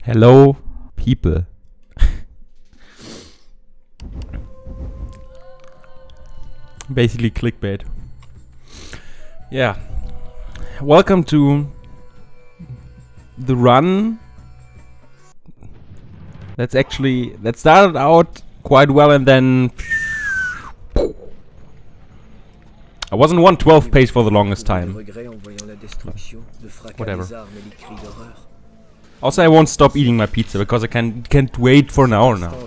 Hello, people. Basically clickbait. Yeah. Welcome to the run. That started out quite well and then I was in 112 pace for the longest time. Whatever. Also, I won't stop eating my pizza because I can't wait for an hour now.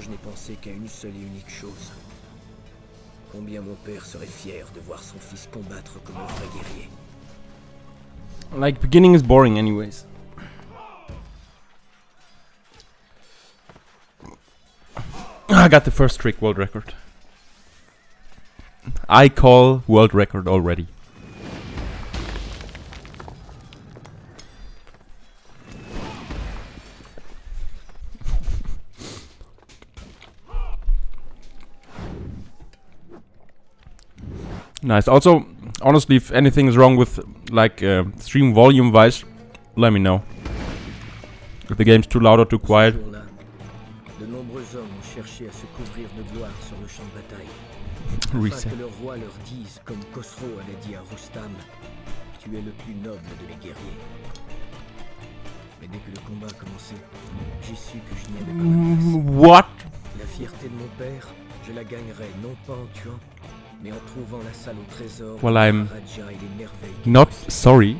Like, beginning is boring anyways. I got the first trick world record. I call world record already. Nice. Also, honestly, if anything is wrong with like stream volume wise, let me know. If the game's too loud or too quiet. Reset. What? La fierté de mon père, je la gagnerai non pas en tuant, mais en trouvant la salle au trésor. Well, I'm not sorry.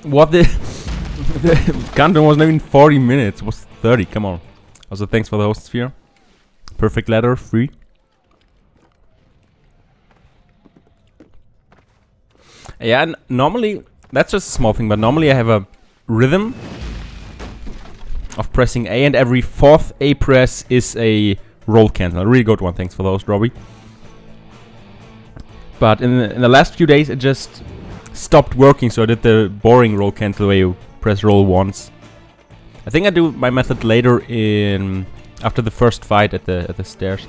What the countdown wasn't even 40 minutes, it was 30, come on. Also thanks for the host sphere. Perfect ladder, free. Yeah, and normally, that's just a small thing, but normally I have a rhythm of pressing A, and every fourth A press is a roll cancel. A really good one, thanks for the host, Robbie. But in the last few days it just stopped working, so I did the boring roll cancel where you press roll once. I think I do my method later after the first fight at the stairs.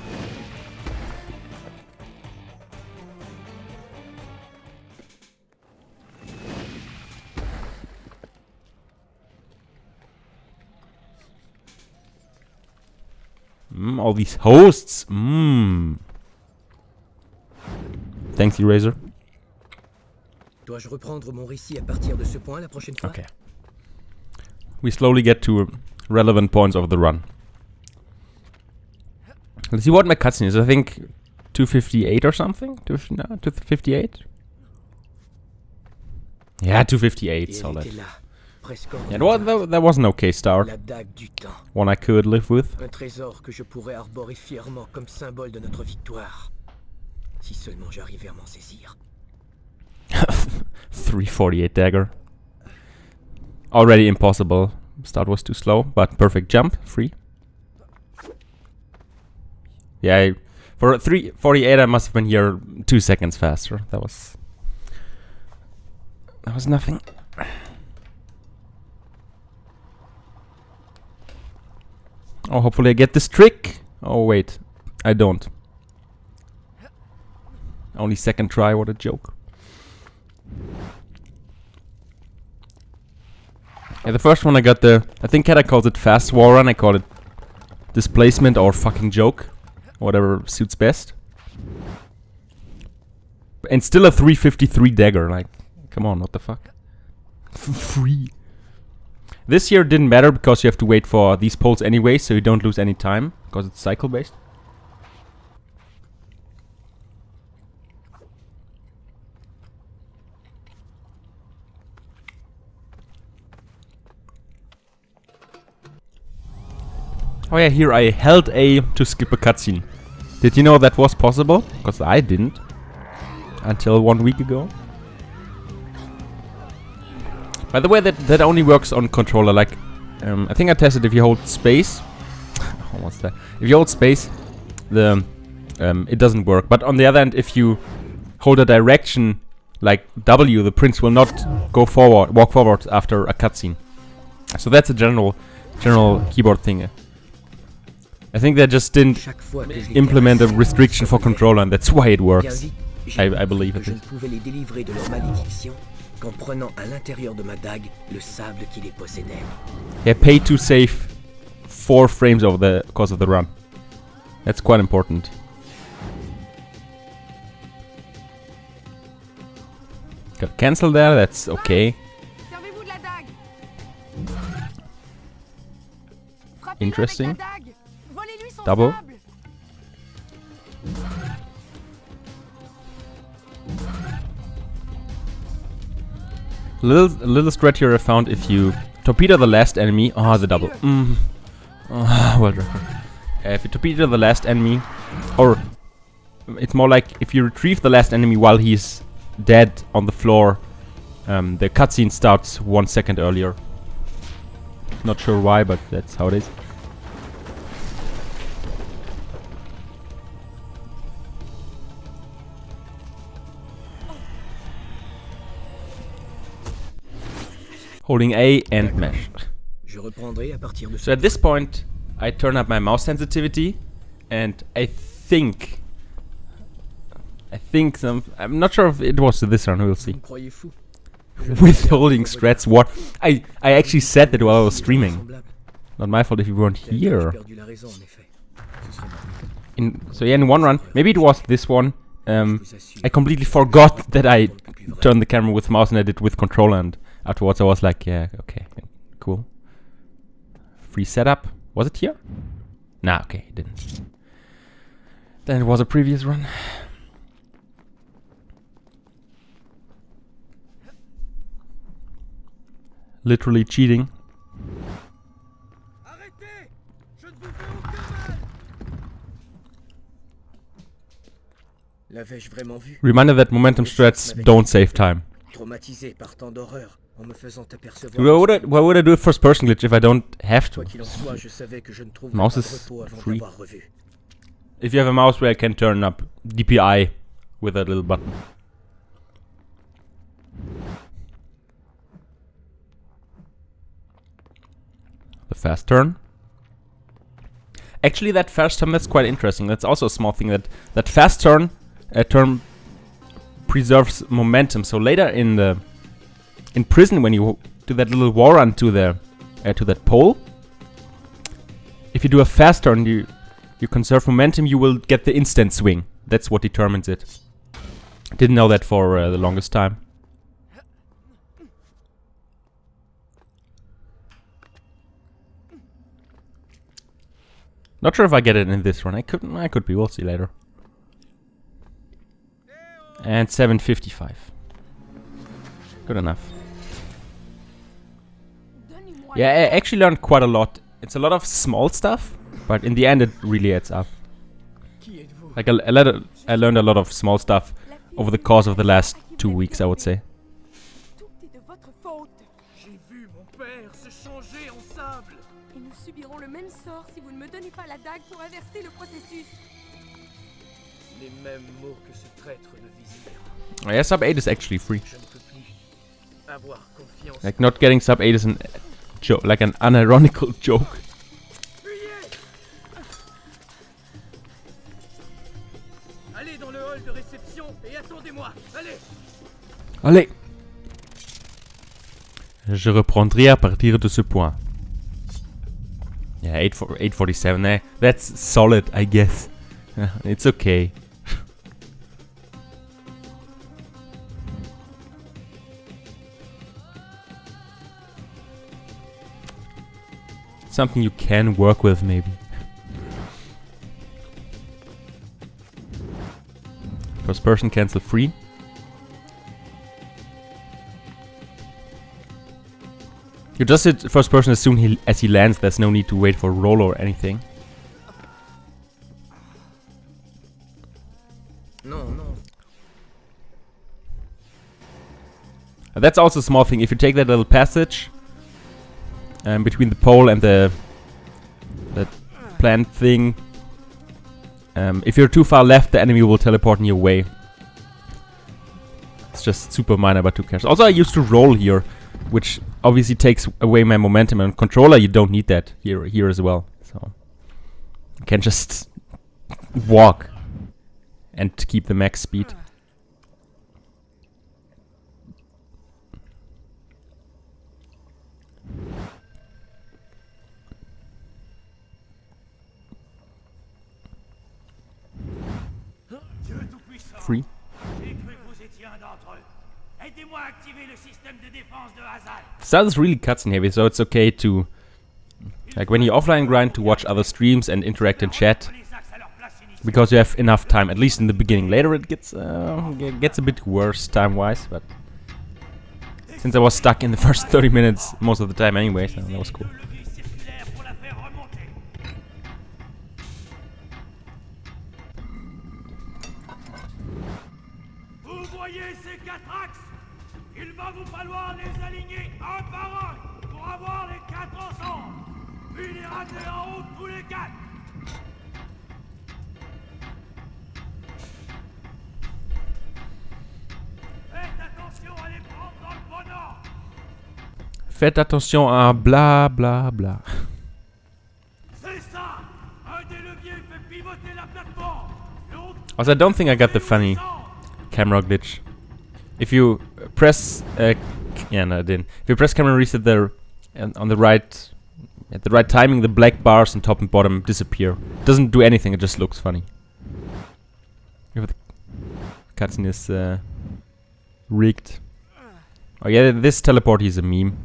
All these hosts. Thanks, Eraser. Dois-je reprendre mon récit à partir de ce point la prochaine fois? Okay. We slowly get to relevant points of the run. Let's see what my cutscene is. I think 258 or something? 258? Yeah, 258, solid. Yeah, well, that was an okay start. One I could live with. Un trésor que je pourrais arborer fièrement comme symbole de notre victoire. Si seulement j'arrivais à m'en saisir. 348 dagger. Already impossible. Start was too slow, but perfect jump, free. Yeah, for 348 I must have been here 2 seconds faster. That was nothing. Oh, hopefully I get this trick. Oh wait, I don't. Only second try, what a joke. Yeah, the first one I got I think Kata calls it fast wall run, I call it displacement or fucking joke. Whatever suits best. And still a 353 dagger, like, come on, what the fuck? Free. This here didn't matter because you have to wait for these poles anyway, so you don't lose any time, because it's cycle based. Oh yeah, here I held A to skip a cutscene. Did you know that was possible? Because I didn't. Until 1 week ago. By the way, that only works on controller. Like, I think I tested if you hold space. What's that? If you hold space, it doesn't work. But on the other hand, if you hold a direction like W, the prince will not go forward, walk forward after a cutscene. So that's a general keyboard thing. I think they just didn't implement a restriction for controller, and that's why it works. I believe it. Qu'en prenant à l'intérieur de ma dague le sable qui les possédait. Yeah, pay to save 4 frames over the course of the run. That's quite important. Got cancel there, that's okay. Interesting. Double. Little strat here I found: if you torpedo the last enemy, the double. Well done. If you torpedo the last enemy, or it's more like if you retrieve the last enemy while he's dead on the floor, the cutscene starts 1 second earlier. Not sure why, but that's how it is. Holding A and mash. So at this point, I turn up my mouse sensitivity, and I think I'm not sure if it was this run, we'll see. Withholding strats, what? I actually said that while I was streaming. Not my fault if you weren't here. So yeah, in one run, maybe it was this one, I completely forgot that I turned the camera with mouse and I did with controller, and afterwards I was like, yeah, okay, cool. Free setup. Was it here? Nah, okay, it didn't. Then it was a previous run. Literally cheating. Reminder that momentum strats don't save time. Why would I do a first person glitch if I don't have to? Mouse is free. If you have a mouse where I can turn up DPI with that little button. The fast turn. Actually, that fast turn, that's quite interesting. That's also a small thing, that fast turn preserves momentum. So later in prison, when you do that little wall run to that pole, if you do a fast turn, you conserve momentum. You will get the instant swing. That's what determines it. Didn't know that for the longest time. Not sure if I get it in this run. I could be. We'll see later. And 755. Good enough. Yeah, I actually learned quite a lot. It's a lot of small stuff, but in the end it really adds up. Like I learned a lot of small stuff over the course of the last 2 weeks, I would say. Oh, yeah, sub 8 is actually free. Like, not getting sub 8 is an like an unironical joke. Allez! Je reprendrai à partir de ce point. Yeah, 847, eh? That's solid, I guess. It's okay. Something you can work with, maybe. First person cancel free. You just hit first person as soon as he lands. There's no need to wait for roll or anything. That's also a small thing. If you take that little passage between the pole and that plant thing, if you're too far left, the enemy will teleport in your way. It's just super minor, but who cares? Also, I used to roll here, which obviously takes away my momentum. And controller, you don't need that here as well. So you can just walk and keep the max speed. Free. Start is really cutscene heavy, so it's okay to, like when you offline grind, to watch other streams and interact in chat, because you have enough time, at least in the beginning. Later it gets a bit worse time-wise, but since I was stuck in the first 30 minutes most of the time anyway, so that was cool. Faites attention à bla bla bla. Also, I don't think I got the funny camera glitch. If you press, yeah, no, I didn't. If you press camera reset there, on the right, at the right timing, the black bars on top and bottom disappear. It doesn't do anything. It just looks funny. If the cutscene is rigged. Oh yeah, this teleport is a meme.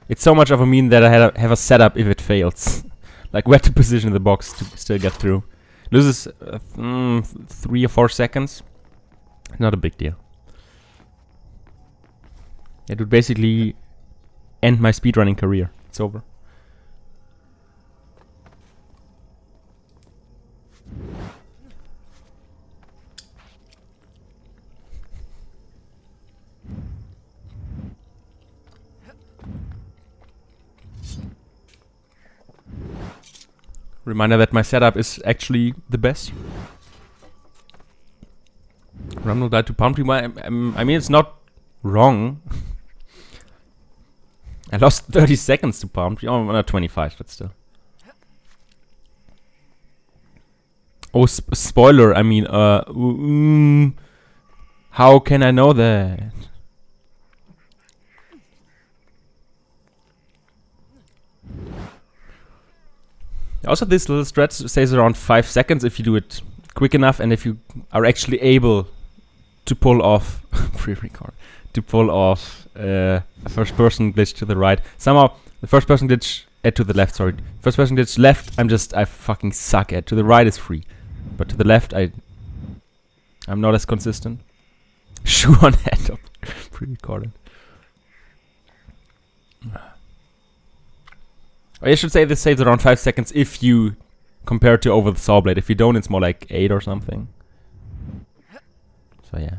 It's so much of a meme that I have a setup if it fails. Like where to position the box to still get through. Loses 3 or 4 seconds. Not a big deal. It would basically end my speedrunning career. It's over. Reminder that my setup is actually the best. Rumble died to palm tree. I mean, it's not wrong. I lost 30 seconds to palm tree. Oh, not 25, but still. Oh, spoiler. I mean, how can I know that? Also, this little stretch stays around 5 seconds if you do it quick enough, and if you are actually able to pull off pre-record, to pull off a first-person glitch to the right. Somehow, the first-person glitch to the left. Sorry, first-person glitch left. I fucking suck at. To the right is free, but to the left, I'm not as consistent. Shoe on head up, pre-recorded. I should say this saves around 5 seconds if you compare to over the saw blade. If you don't, it's more like 8 or something. So yeah.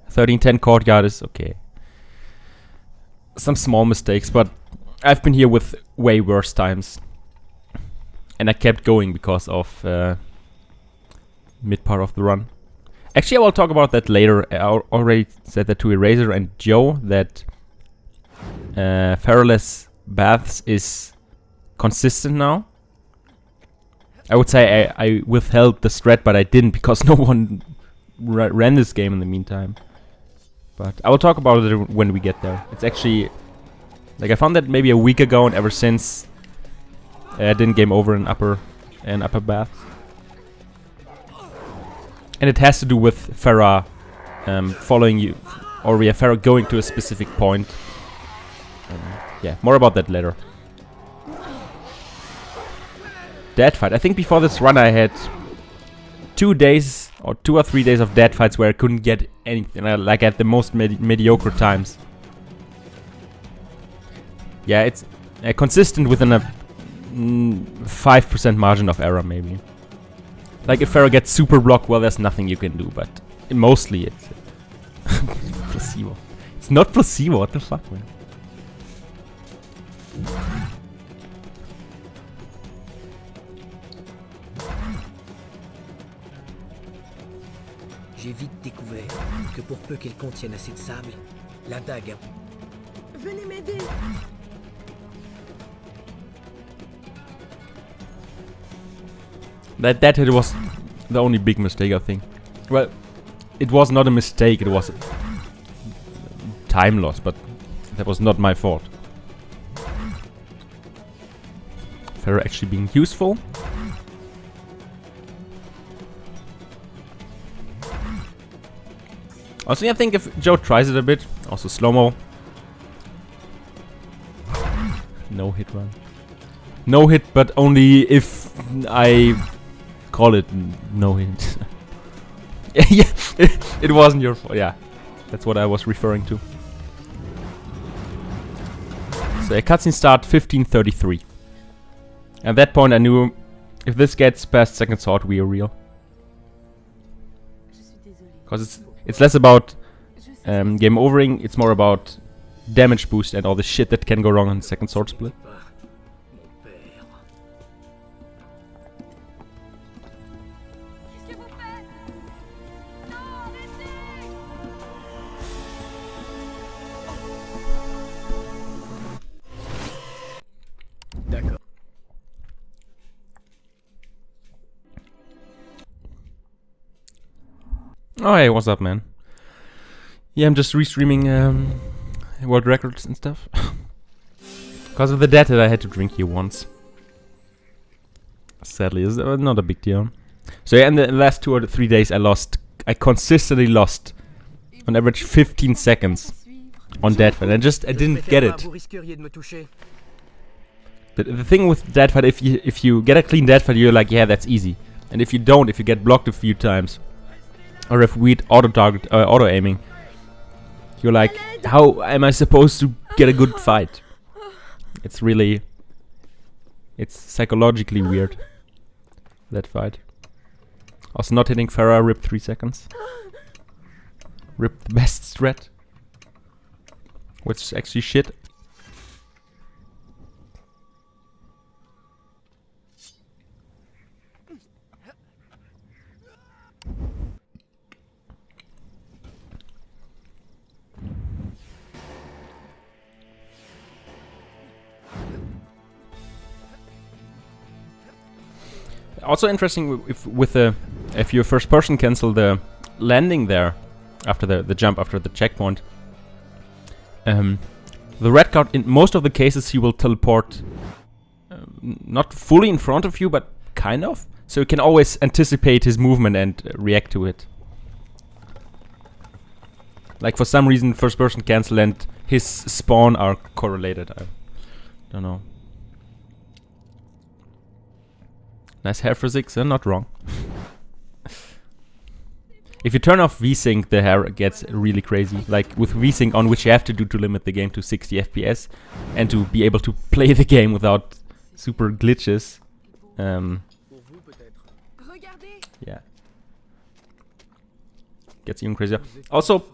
1310 courtyard is okay. Some small mistakes, but I've been here with way worse times. And I kept going because of mid part of the run. Actually, I will talk about that later. I already said that to Eraser and Joe, that ferroless baths is consistent now. I would say I withheld the strat, but I didn't because no one ran this game in the meantime. But I will talk about it when we get there. It's actually, like, I found that maybe a week ago, and ever since I didn't game over in upper bath. And it has to do with Farah following you, or we have Farah going to a specific point. Yeah, more about that later. Dead fight. I think before this run I had 2 days or 2 or 3 days of dead fights where I couldn't get anything. Like at the most mediocre times. Yeah, it's consistent within a 5% margin of error maybe. Like if Farah gets super blocked, well, there's nothing you can do. But mostly it's placebo. It's not placebo. What the fuck, man? J'ai vite découvert que pour peu qu'elle contienne assez de sable, La dague. Venez m'aider. That hit was the only big mistake, I think. Well, it was not a mistake, it was a time loss, but that was not my fault. Pharaoh actually being useful. Also, I think if Joe tries it a bit, also slow-mo. No hit run. No hit, but only if I call it no hit. Yeah, it wasn't your fault. Yeah, that's what I was referring to. So a cutscene start 15:33. At that point, I knew if this gets past second sword, we are real. Because it's less about game overing, it's more about damage boost and all the shit that can go wrong on the second sword split. D'accord. Oh hey, what's up, man? Yeah, I'm just restreaming world records and stuff. Because of the debt that I had to drink here once. Sadly, it's not a big deal. So yeah, in the last 2 or 3 days I consistently lost on average 15 seconds on dead fight. I didn't get it. The thing with dead fight, if you get a clean dead fight, you're like, yeah, that's easy. And if you don't, if you get blocked a few times, or if weird auto aiming, you're like, how am I supposed to get a good fight? It's really, it's psychologically weird, that fight. Also not hitting Farah, rip 3 seconds. Rip the best strat. Which is actually shit. Also interesting if your first person cancel the landing there after the jump after the checkpoint. The red card in most of the cases he will teleport not fully in front of you, but kind of, so you can always anticipate his movement and react to it. Like for some reason first person cancel and his spawn are correlated. I don't know. Nice hair physics, not wrong. If you turn off VSync, the hair gets really crazy. Like with VSync on, which you have to do to limit the game to 60 FPS and to be able to play the game without super glitches. Yeah. Gets even crazier. Also,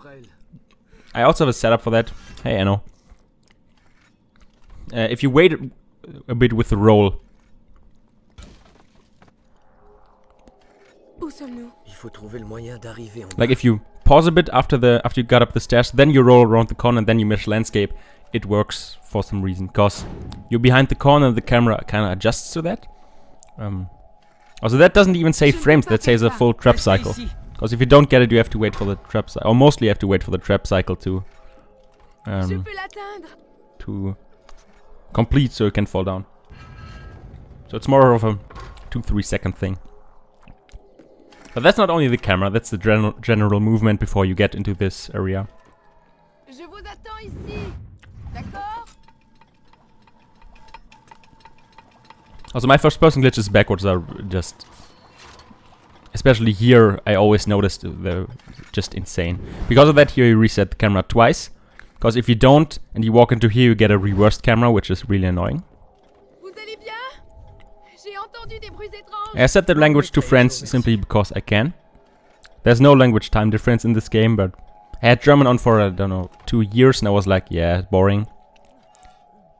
I also have a setup for that. Hey, I know. If you wait a bit with the roll. Like if you pause a bit after you got up the stairs, then you roll around the corner and then you mesh landscape, it works for some reason. Cause you're behind the corner and the camera kinda adjusts to that. Also that doesn't even say frames, that says a full trap cycle. Cause if you don't get it, you have to wait for the trap cycle, or mostly you have to wait for the trap cycle to complete so you can fall down. So it's more of a 2-3 second thing. But that's not only the camera, that's the general movement before you get into this area. Je vous attends ici. D'accord? Also my first person glitches backwards are just... Especially here, I always noticed they're just insane. Because of that, here you reset the camera twice. Because if you don't, and you walk into here, you get a reversed camera, which is really annoying. I set the language to French simply because I can. There's no language time difference in this game, but I had German on for, I don't know, 2 years, and I was like, yeah, boring.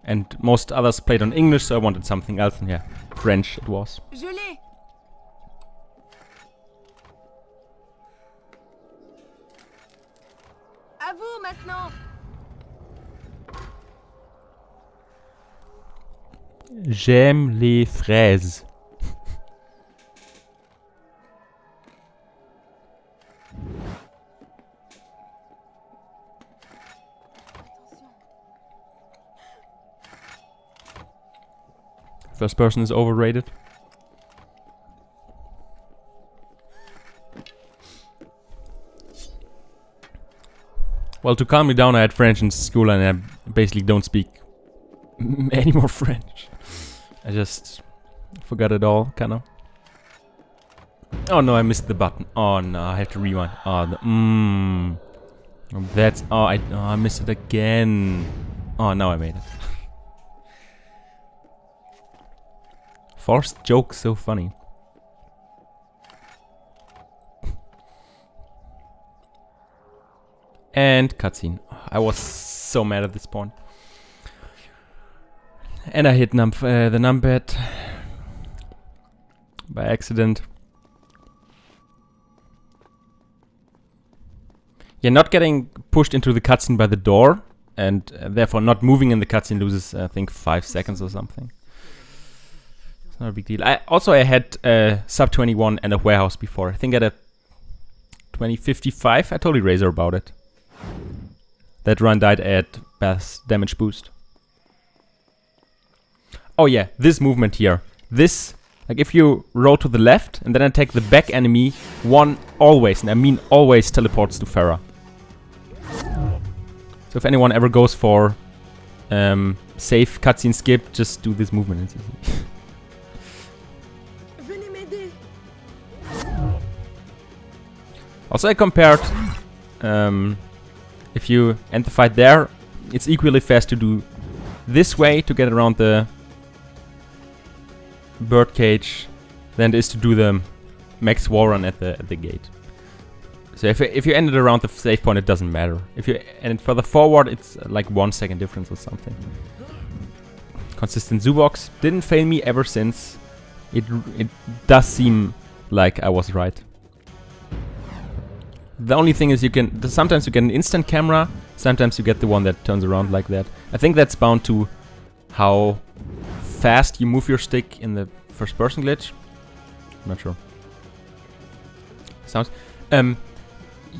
And most others played on English, so I wanted something else, and yeah, French it was. Je l'ai. À vous maintenant. J'aime les fraises. First person is overrated. Well, to calm me down, I had French in school and I basically don't speak any more French. I just forgot it all, kinda. Oh no, I missed the button. Oh no, I have to rewind. Oh, that's... Oh, I missed it again. Oh, now I made it. Forced joke, so funny. And cutscene. I was so mad at this point. And I hit the numpad by accident. Yeah, not getting pushed into the cutscene by the door, and therefore not moving in the cutscene loses, I think, 5 seconds or something. It's not a big deal. I had sub 21 and a warehouse before. I think at a 2055, I told Eraser about it. That run died at Bath's damage boost. Oh yeah, this movement here. This, like if you roll to the left and then attack the back enemy, one always, and I mean always, teleports to Farah. So if anyone ever goes for safe cutscene skip, just do this movement. Also I compared, if you end the fight there, it's equally fast to do this way to get around the birdcage than it is to do the max wall run at the gate. So if you end it around the save point, it doesn't matter. If you end it further forward, it's like 1 second difference or something. Consistent Zoobox didn't fail me ever since. It does seem like I was right. The only thing is sometimes you get an instant camera, sometimes you get the one that turns around like that. I think that's bound to how fast you move your stick in the first person glitch. I'm not sure. Sounds.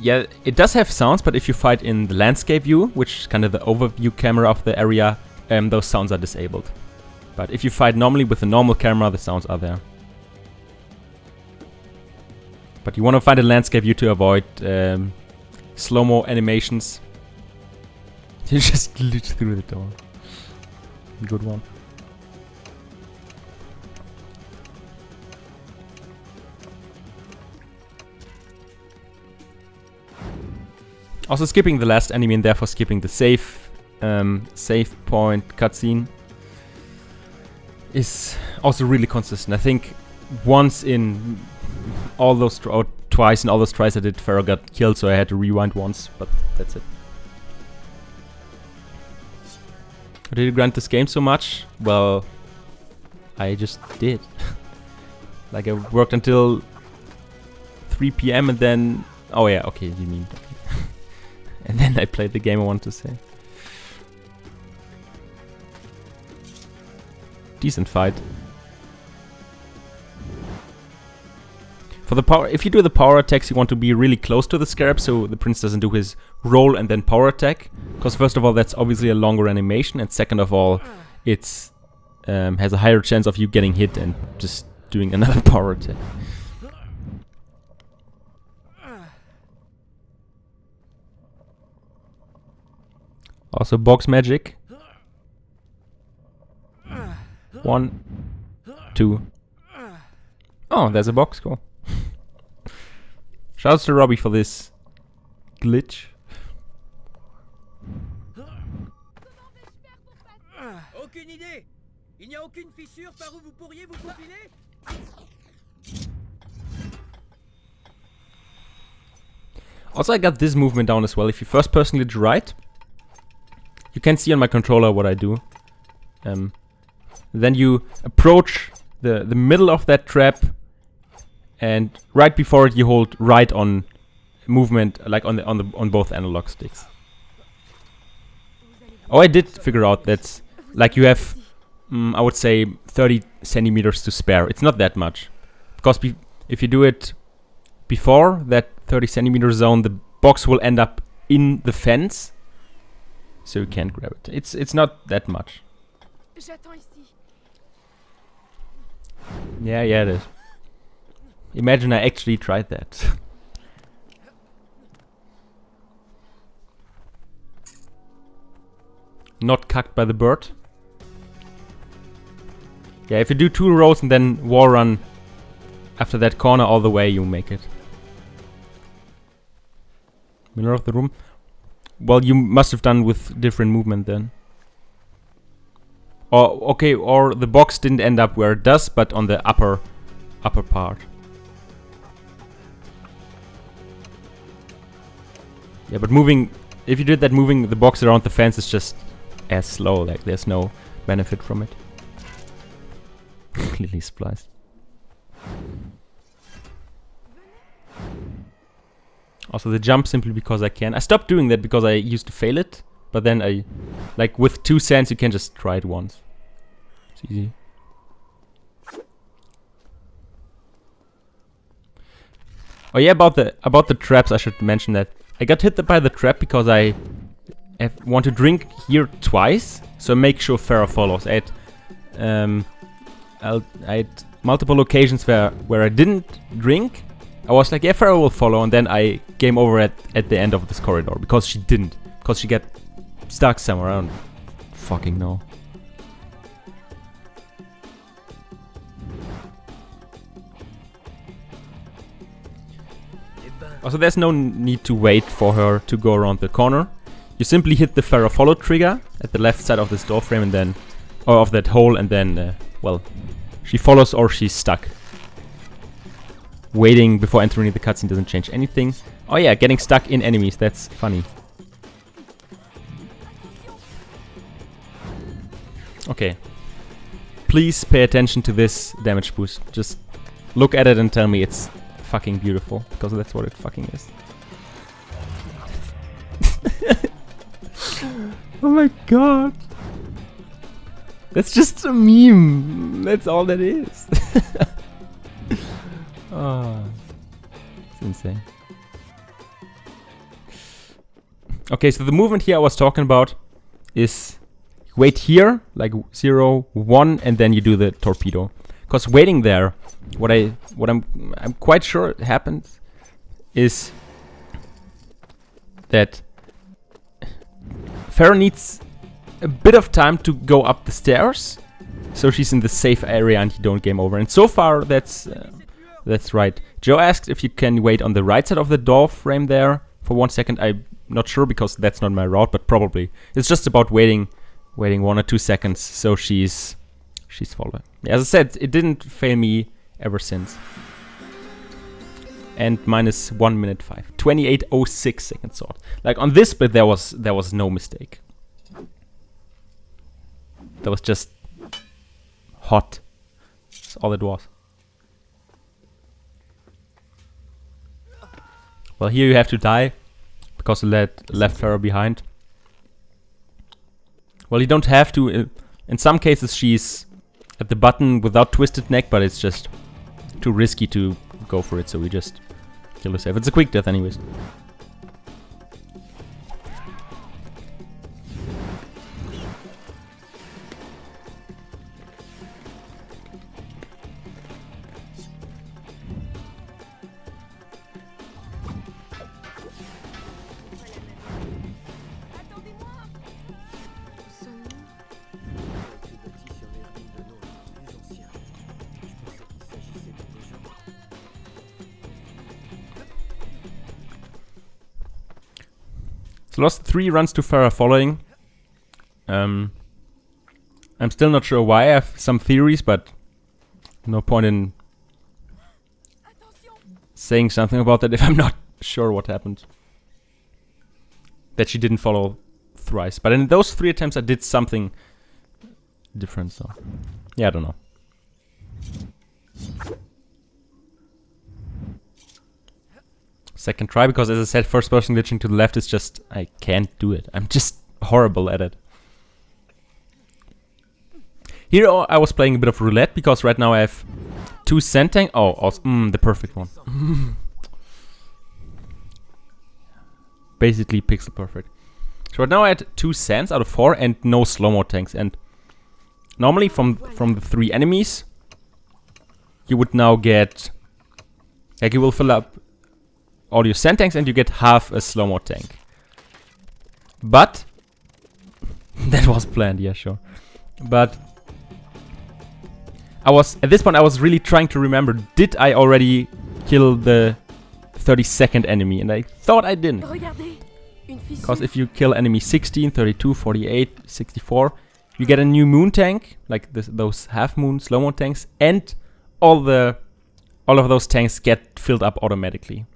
Yeah, it does have sounds, but if you fight in the landscape view, which is kind of the overview camera of the area, those sounds are disabled. But if you fight normally with a normal camera, the sounds are there. But you want to find a landscape view to avoid slow-mo animations. You just glitch through the door. Good one. Also skipping the last enemy and therefore skipping the save point cutscene is also really consistent. I think once in all those twice in all those tries I did, Farah got killed, so I had to rewind once, but that's it. Did you grind this game so much? Well, I just did. Like I worked until 3 PM and then... Oh yeah, okay, you mean... And then I played the game I want to say. Decent fight. For the power, if you do the power attacks, you want to be really close to the scarab, so the prince doesn't do his roll and then power attack. Because first of all, that's obviously a longer animation, and second of all, it's has a higher chance of you getting hit and just doing another power attack. Also box magic. 1, 2. Oh, there's a box, cool. Shouts to Robbie for this glitch. Aucune idée. Il n'y a aucune fissure par où vous pourriez vous faufiler? Also, I got this movement down as well. If you first person glitch right, you can see on my controller what I do. Then you approach the middle of that trap, and right before it you hold right on movement, like on both analog sticks. Oh, I did figure out that's like you have I would say 30 centimeters to spare. It's not that much. Because if you do it before that 30 centimeter zone, the box will end up in the fence. So you can't grab it. It's not that much. Yeah, it is. Imagine I actually tried that. Not cucked by the bird. Yeah, if you do 2 rows and then wall run after that corner all the way, you make it. Middle of the room. Well, you must have done with different movement then. Or okay, or the box didn't end up where it does, but on the upper part. Yeah, but moving, if you did that, moving the box around the fence is just as slow. Like there's no benefit from it. Clearly spliced. Also the jump simply because I can. I stopped doing that because I used to fail it, but then I, like with 2 cents you can just try it once. It's easy. Oh yeah, about the traps, I should mention that I got hit by the trap because I want to drink here twice, so make sure Farah follows. I had multiple occasions where I didn't drink. I was like, yeah, Farah will follow, and then I game over at the end of this corridor because she didn't. Because she got stuck somewhere. I don't fucking know. Also, there's no need to wait for her to go around the corner. You simply hit the Farah follow trigger at the left side of this door frame and then, or of that hole, and then, well, she follows or she's stuck. Waiting before entering the cutscene doesn't change anything. Oh yeah, getting stuck in enemies, that's funny. Okay. Please pay attention to this damage boost. Just look at it and tell me it's fucking beautiful, because that's what it fucking is. Oh my god. That's just a meme. That's all that is. Oh, it's insane. Okay, so the movement here I was talking about is wait here, like 0, 1, and then you do the torpedo. Because waiting there, what I'm quite sure happens is that Farah needs a bit of time to go up the stairs, so she's in the safe area and you don't game over. And so far, that's right. Joe asked if you can wait on the right side of the door frame there for 1 second. I'm not sure because that's not my route, but probably. It's just about waiting 1 or 2 seconds so she's following. As I said, it didn't fail me ever since. And minus 1 minute 5. 28:06 second sword. Like on this bit there was no mistake. That was just hot. That's all it was. Well, here you have to die because you left Farah behind. Well, you don't have to. In some cases she's at the button without twisted neck, but it's just too risky to go for it, so we just kill herself. It's a quick death anyways. So lost 3 runs to Farah following. I'm still not sure why. I have some theories, but no point in saying something about that if I'm not sure what happened. That she didn't follow thrice. But in those 3 attempts I did something different, so yeah, I don't know. Second try, because as I said, first person glitching to the left is just, I can't do it. I'm just horrible at it. Here I was playing a bit of roulette because right now I have 2 sand tank. Oh, awesome. The perfect one. Basically pixel perfect. So right now I had 2 sands out of 4 and no slow-mo tanks. And normally from the 3 enemies, you would now get, like, you will fill up all your sand tanks and you get half a slow-mo tank. But that was planned, yeah, sure. But at this point I was really trying to remember, did I already kill the 32nd enemy? And I thought I didn't. Because if you kill enemy 16, 32, 48, 64, you get a new moon tank, like those half moon slow-mo tanks, and all of those tanks get filled up automatically.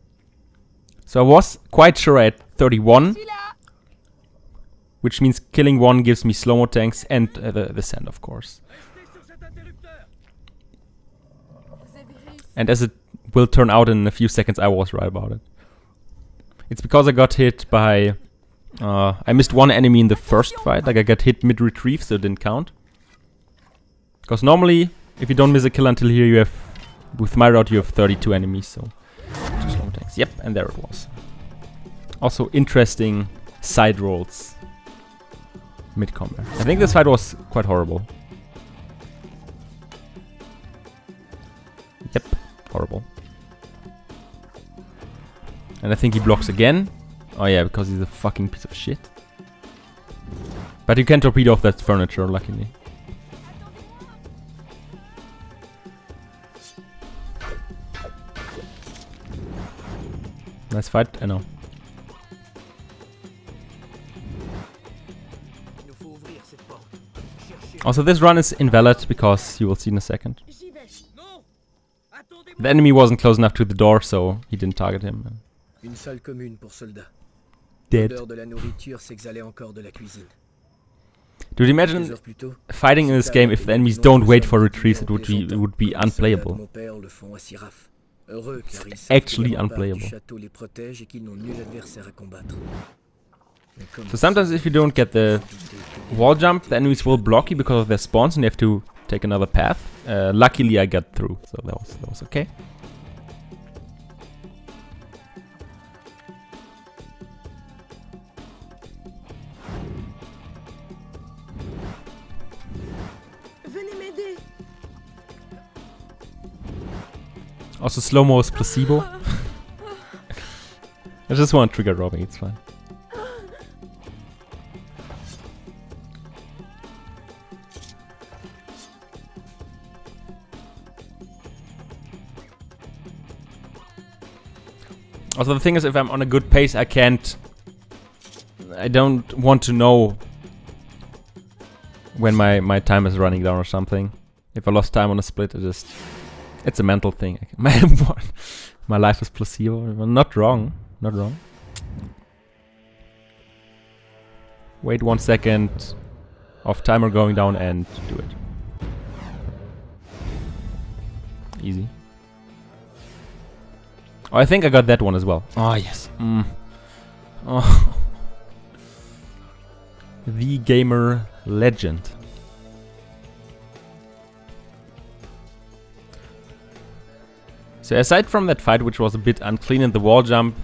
So I was quite sure I had 31, which means killing 1 gives me slow-mo tanks and the sand, of course. And as it will turn out in a few seconds, I was right about it. It's because I got hit by... I missed 1 enemy in the first fight, like I got hit mid-retrieve, so it didn't count. Because normally, if you don't miss a kill until here, you have... With my route, you have 32 enemies, so... Just slow tanks. Yep, and there it was. Also interesting side rolls mid-combat. I think this fight was quite horrible. Yep, horrible. And I think he blocks again. Oh yeah, because he's a fucking piece of shit. But you can torpedo off that furniture, luckily. Nice fight, I know. Also, this run is invalid because you will see in a second. The enemy wasn't close enough to the door, so he didn't target him. Une salle commune pour soldats. Dead. L'odeur de la nourriture s'exhalait encore de la cuisine. Dude, imagine fighting in this game if the enemies don't wait for retrieves, it would be unplayable. It's actually unplayable. So sometimes if you don't get the wall jump, the enemies will block you because of their spawns and you have to take another path. Luckily I got through, so that was okay. Also, slow-mo is placebo. I just want trigger robbing, it's fine. Also, the thing is, if I'm on a good pace, I don't want to know when my time is running down or something. If I lost time on a split, it's a mental thing. My life is placebo. I'm not wrong. Not wrong. Wait 1 second of timer going down and do it. Easy. Oh, I think I got that one as well. Oh, yes. Oh. The gamer legend. So aside from that fight, which was a bit unclean in the wall jump...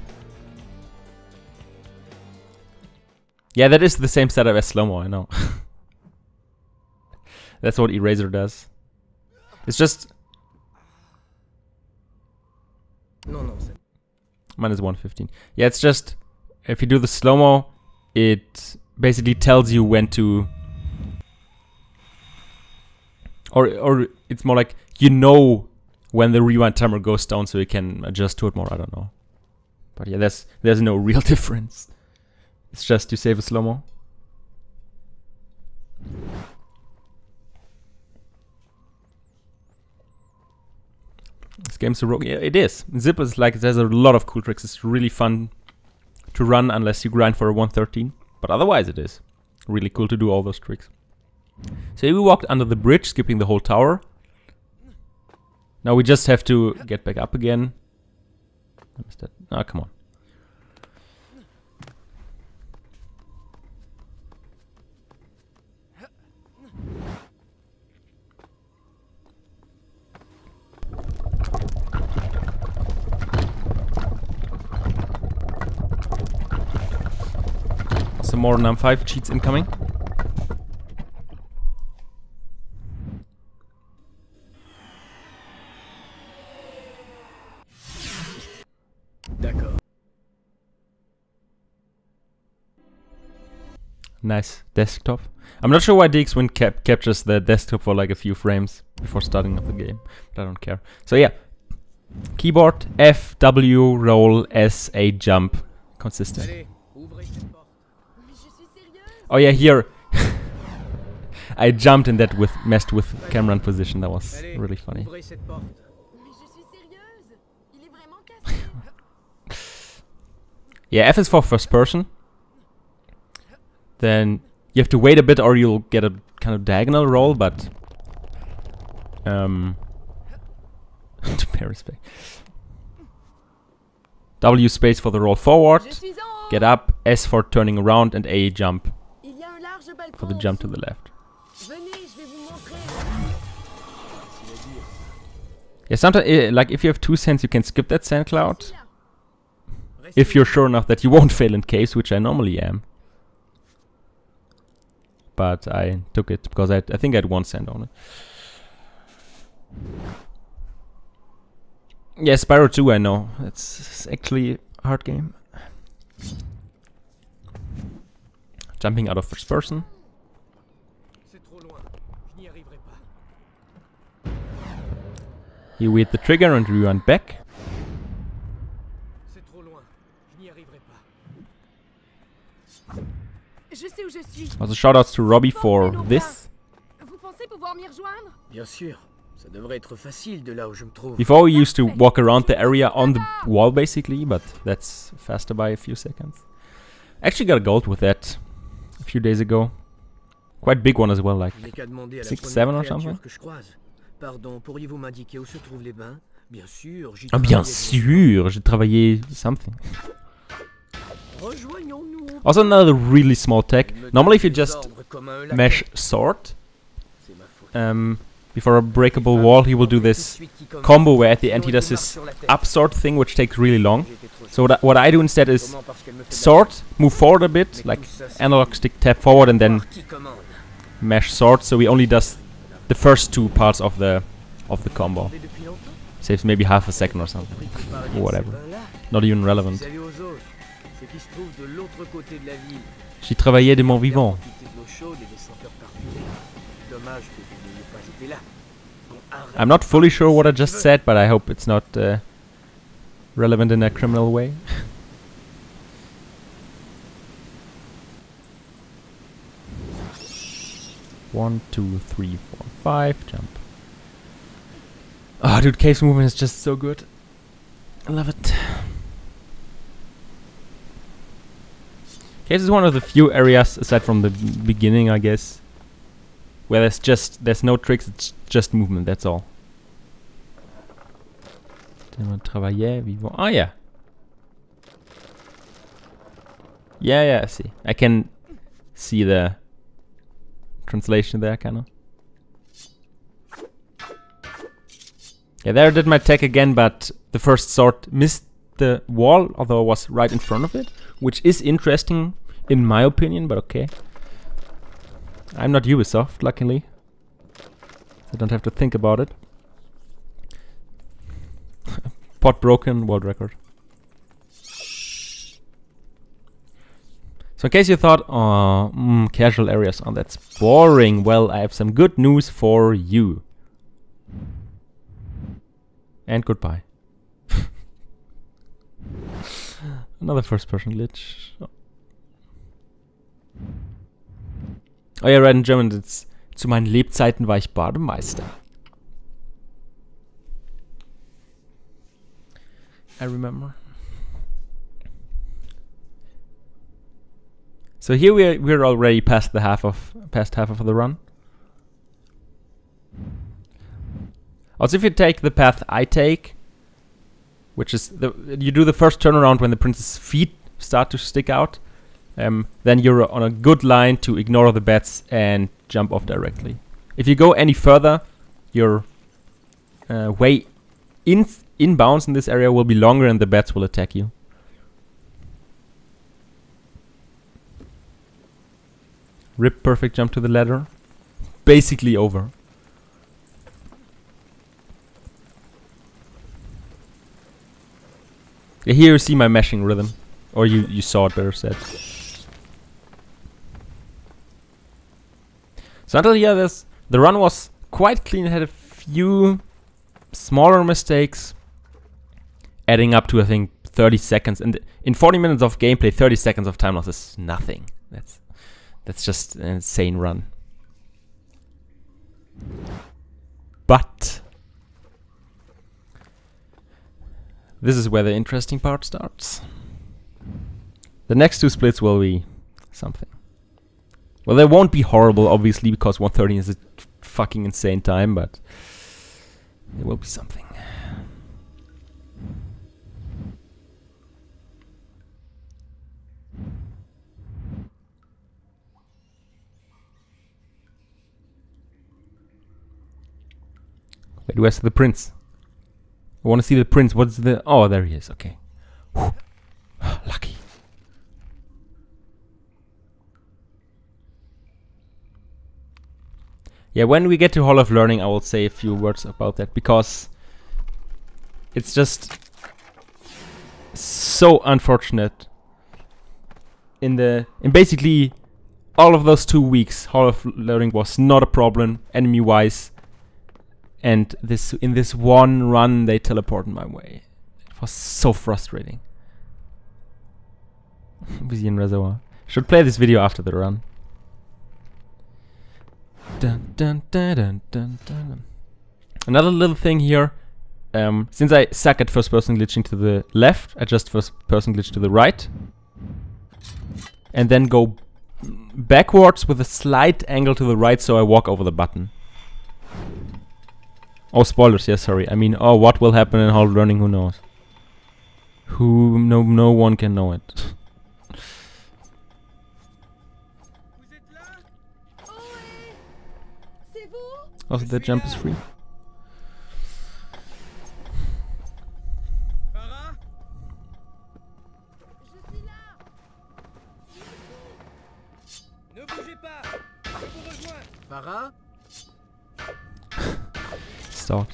Yeah, that is the same setup as slow-mo, I know. That's what Eraser does. It's just... Minus 115. Yeah, it's just... If you do the slow-mo, it basically tells you when to... Or it's more like, you know when the rewind timer goes down so you can adjust to it more, I don't know. But yeah, there's no real difference. It's just to save a slow-mo. This game's so rogue. Yeah, it is. Zipless, like, there's a lot of cool tricks. It's really fun to run unless you grind for a 113. But otherwise it is really cool to do all those tricks. So here we walked under the bridge, skipping the whole tower. Now we just have to get back up again. What is that? Ah, come on. some more num5 cheats incoming. D'accord. Nice desktop. I'm not sure why DXWin captures the desktop for like a few frames before starting up the game, but I don't care. So yeah, keyboard F, W, roll, S, A, jump. Consistent. Allez, ouvrez cette porte. Mais je suis sérieuse. Oh yeah, here I jumped and that messed with camera and position. That was Allez, really funny. ouvrez cette porte. Mais je suis sérieuse. Il est vraiment cassé. Yeah, F is for first person. Then you have to wait a bit or you'll get a kind of diagonal roll, but to pay respect. W space for the roll forward, Je suis en haut. get up, S for turning around, and A jump Il y a un large balcon. for the jump to en the dessous. left. Venez, je vais vous montrer. Yeah, sometimes like if you have 2 sands, you can skip that sand cloud Là. if you're sure enough that you won't fail in caves, which I normally am. But I took it because I think I had 1 sand on it. Yeah, Spyro 2, I know. It's actually a hard game. Jumping out of first person. C'est trop loin. Je n'y arriverai pas. You hit the trigger and rewind back. C'est trop loin. Je n'y arriverai pas. Je sais où je suis. Also shoutouts to Robbie for this. Vous pensez pouvoir m'y rejoindre? Bien sûr. Ça devrait être facile de là où je me trouve. Before we used to walk around the area on the wall basically, but that's faster by a few seconds. Actually got a gold with that a few days ago. Quite big one as well, like Je n'ai qu'à demander à la 6, première 7 or créature something. que je croise. Pardon, pourriez-vous m'indiquer où se trouvent les bains? Bien sûr, j'y Ah bien travaille. sûr, j'ai travaillé something. Rejoignons-nous. Also another really small tech. Normally if you just Ordre comme un laquais. mesh sword C'est ma faute. before a breakable wall, he will do this combo where at the end he does his up sword thing, which takes really long. So what I do instead is sword, move forward a bit, like analog stick tap forward and then mesh sword, so he only does the first 2 parts of the combo. Saves maybe half a second or something. Or whatever. Not even relevant. J'y travaillais de mon vivant. I'm not fully sure what I just said, but I hope it's not relevant in a criminal way. One, 2, 3, 4, 5, jump. Oh, dude, caves movement is just so good. I love it. Caves is one of the few areas, aside from the beginning, I guess, where there's no tricks, it's just movement, that's all. Oh yeah. Yeah, I see. I can see the translation there, kinda. Yeah, there I did my tech again, but the first sword missed the wall, although I was right in front of it, which is interesting in my opinion, but okay. I'm not Ubisoft, luckily. I don't have to think about it. Pot broken, world record. So in case you thought, oh, casual areas, oh that's boring, well I have some good news for you. And goodbye. Another first person glitch. Oh yeah, right in German, it's zu meinen Lebzeiten war ich Bademeister. I remember. So here we're already past half of the run. Also, if you take the path I take, which is you do the first turnaround when the prince's feet start to stick out, then you're on a good line to ignore the bats and jump off directly. If you go any further, your way inbounds in this area will be longer and the bats will attack you. Rip perfect jump to the ladder. Basically over. Yeah, here you see my meshing rhythm. Or you saw it, better said. So until here, the run was quite clean. It had a few smaller mistakes, adding up to, I think, 30 seconds. And in 40 minutes of gameplay, 30 seconds of time loss is nothing. That's just an insane run. But this is where the interesting part starts. The next two splits will be something. Well, they won't be horrible, obviously, because 1:30 is a fucking insane time, but it will be something. Wait, where's the prince? I want to see the prince. What's the... Oh, there he is. Okay. Whew. Lucky. Yeah, when we get to Hall of Learning, I will say a few words about that, because it's just so unfortunate. In basically all of those 2 weeks, Hall of Learning was not a problem enemy-wise, and in this one run they teleported my way. It was so frustrating. Vizian Reservoir. Should play this video after the run. Dun, dun, dun, dun, dun, dun. Another little thing here. Since I suck at first-person glitching to the left, I just first-person glitch to the right. And then go backwards with a slight angle to the right, so I walk over the button. Oh, spoilers, yes, sorry. I mean, oh, what will happen in Hall of Learning, who knows? No one can know it. Also, the jump is free. Start.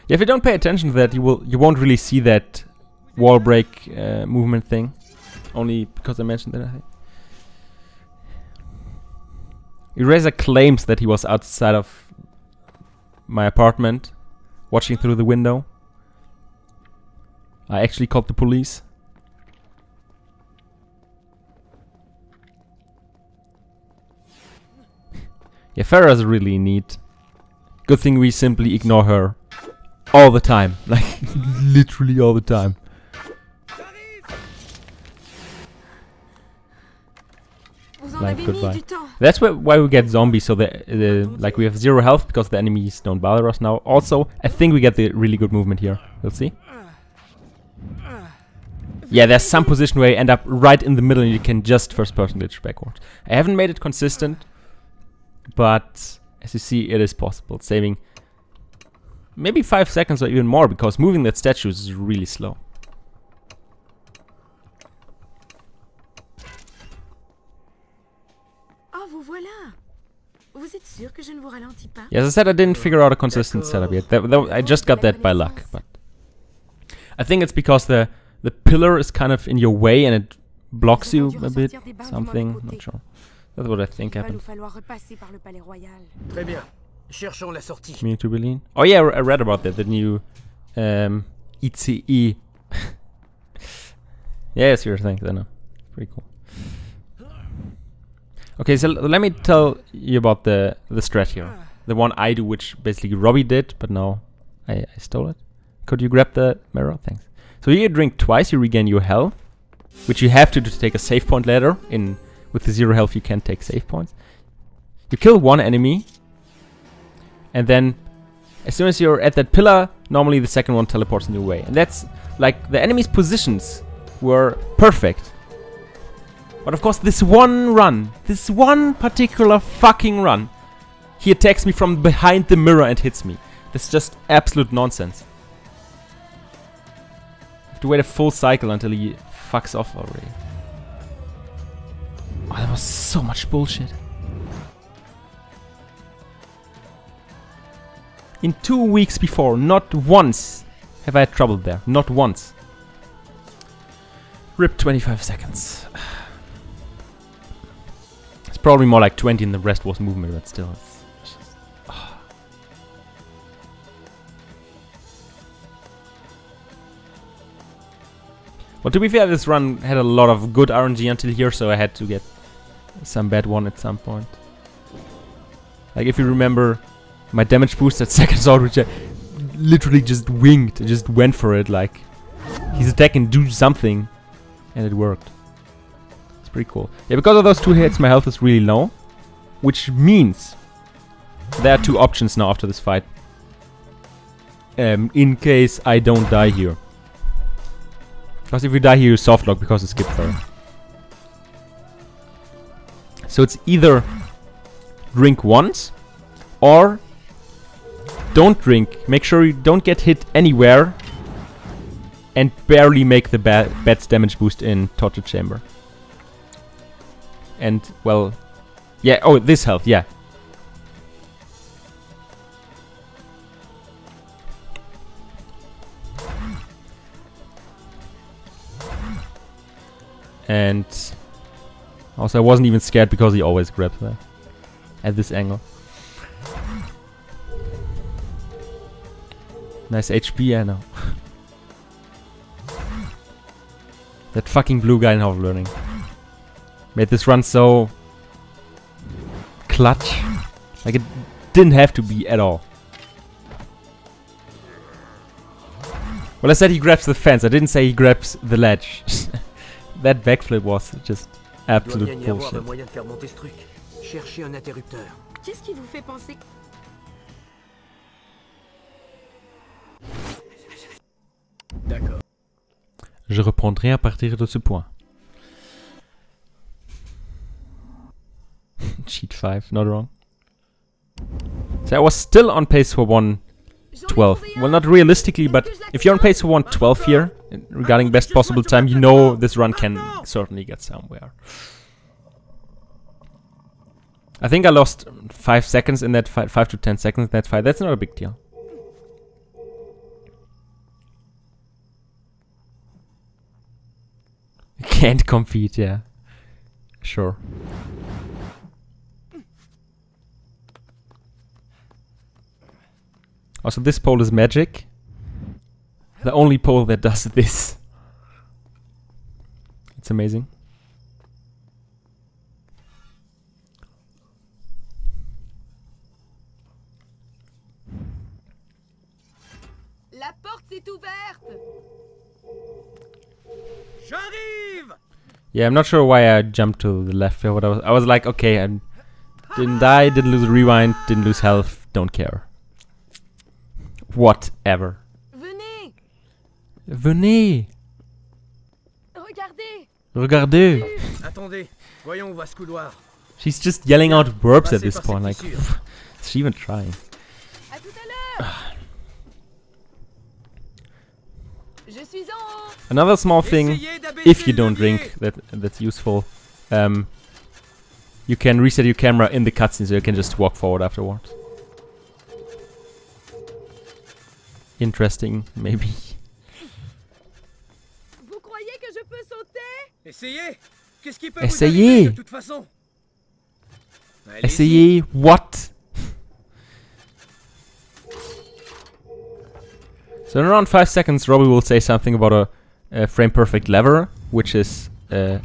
Yeah, if you don't pay attention to that, you won't really see that wall break movement thing. Only because I mentioned that, I think. Eraser claims that he was outside of my apartment, watching through the window. I actually called the police. Yeah, Farah's really neat. Good thing we simply ignore her all the time. Like, literally all the time. Like, goodbye. That's why we get zombies, so like we have 0 health because the enemies don't bother us now. Also, I think we get the really good movement here. We'll see. Yeah, there's some position where you end up right in the middle and you can just first-person glitch backwards. I haven't made it consistent, but as you see, it is possible. Saving maybe 5 seconds or even more, because moving that statue is really slow. Oh, vous voilà. Vous êtes sûr que je ne vous ralentis pas? Yeah, as I said, I didn't figure out a consistent setup yet. I just got that by luck, but I think it's because the pillar is kind of in your way and it blocks you a bit. Something, not sure. That's what I think happened. Très bien. Cherchons la sortie. Community to Berlin. Oh yeah, I read about that. The new ICE. Yeah, it's your thing. I know. Pretty cool. Okay, so let me tell you about the strat here. The one I do, which basically Robbie did, but now I stole it. Could you grab the mirror? Thanks. So here you drink twice, you regain your health, which you have to do to take a save point later. With the 0 health, you can't take save points. You kill one enemy, and then as soon as you're at that pillar, normally the second one teleports in your way. And that's like the enemy's positions were perfect. But of course, this one particular fucking run, he attacks me from behind the mirror and hits me. That's just absolute nonsense. I have to wait a full cycle until he fucks off already. Oh, that was so much bullshit. In 2 weeks before, not once have I had trouble there. Not once. RIP 25 seconds. It's probably more like 20 and the rest was movement, but still. It's just, Well, to be fair, this run had a lot of good RNG until here, so I had to get some bad one at some point. Like, if you remember my damage boost at second sword, which I literally just winged, I just went for it, like, he's attacking, do something, and it worked. It's pretty cool. Yeah, because of those 2 hits, my health is really low, which means there are 2 options now after this fight. In case I don't die here. Because if you die here, you softlock because you skip through. So it's either drink once or don't drink. Make sure you don't get hit anywhere and barely make the bat's damage boost in Torture Chamber. And, well, yeah, oh, this health, yeah. And also I wasn't even scared because he always grabs that at this angle. Nice HP, I know. That fucking blue guy in Half Learning made this run so clutch. Like, it didn't have to be at all. Well, I said he grabs the fence, I didn't say he grabs the ledge. That backflip was just absolute bullshit. Qu'est-ce qui vous fait penser? D'accord. Je reprendrai à partir de ce point. Cheat 5, not wrong. So I was still on pace for 1:12. Well, not realistically, but if you're on pace for 1:12 here, regarding best possible time, you know this run can certainly get somewhere. I think I lost 5 seconds in that fight, 5 to 10 seconds in that fight. That's not a big deal. Can't compete, yeah. Sure. Also, this pole is magic. The only pole that does this. It's amazing. La porte s'est ouverte. J'arrive. Yeah, I'm not sure why I jumped to the left here. But I was like, okay, I didn't die, didn't lose a rewind, didn't lose health, don't care. Whatever. Venez. Venez. Regardez. Regardez. Attendez, voyons où va ce couloir. She's just yelling out verbs at this point. Like, is she even trying? À tout à l'heure. Je suis en haut. Another small thing, if you don't drink, that's useful. You can reset your camera in the cutscene, so you can just walk forward afterwards. Interesting, maybe. Vous croyez que je peux sauter? Essayez. Qu'est-ce qui peut Essayez. vous arriver de toute façon? Allez-y. Essayez what? So in around 5 seconds, Robbie will say something about a frame perfect lever, which is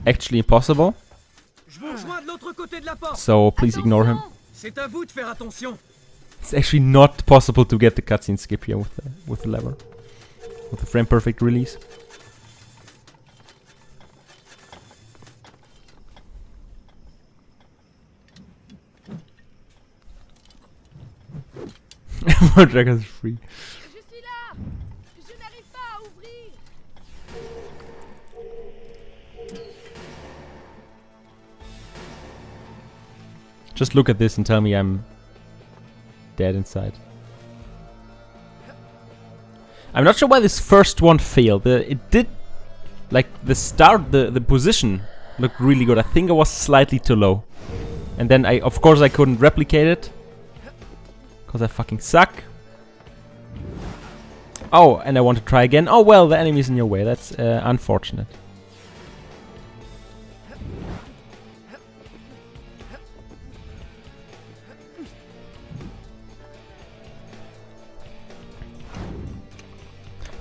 actually impossible. Je vous rejoins de l'autre côté de la porte. So please ignore him. C'est à vous de faire attention. It's actually not possible to get the cutscene skip here with the lever, with the frame perfect release. More dragons free. Je suis là. Je n'arrive pas à ouvrir. Just look at this and tell me I'm dead inside. I'm not sure why this first one failed. It did, like, the start, the position looked really good. I think I was slightly too low. And then of course I couldn't replicate it. Because I fucking suck. Oh, and I want to try again. Oh well, the enemy's in your way. That's unfortunate.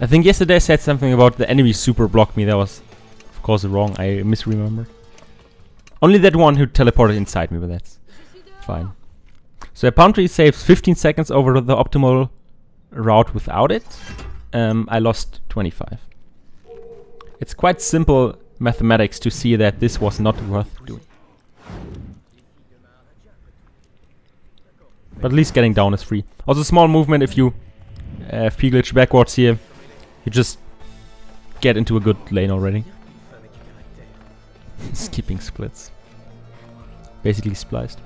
I think yesterday I said something about the enemy super blocked me. That was, of course, wrong. I misremembered. Only that one who teleported inside me, but that's fine. So apparently saves 15 seconds over the optimal route without it. I lost 25. It's quite simple mathematics to see that this was not worth doing. But at least getting down is free. Also small movement if you glitch backwards here. You just get into a good lane already. Skipping splits. Basically spliced.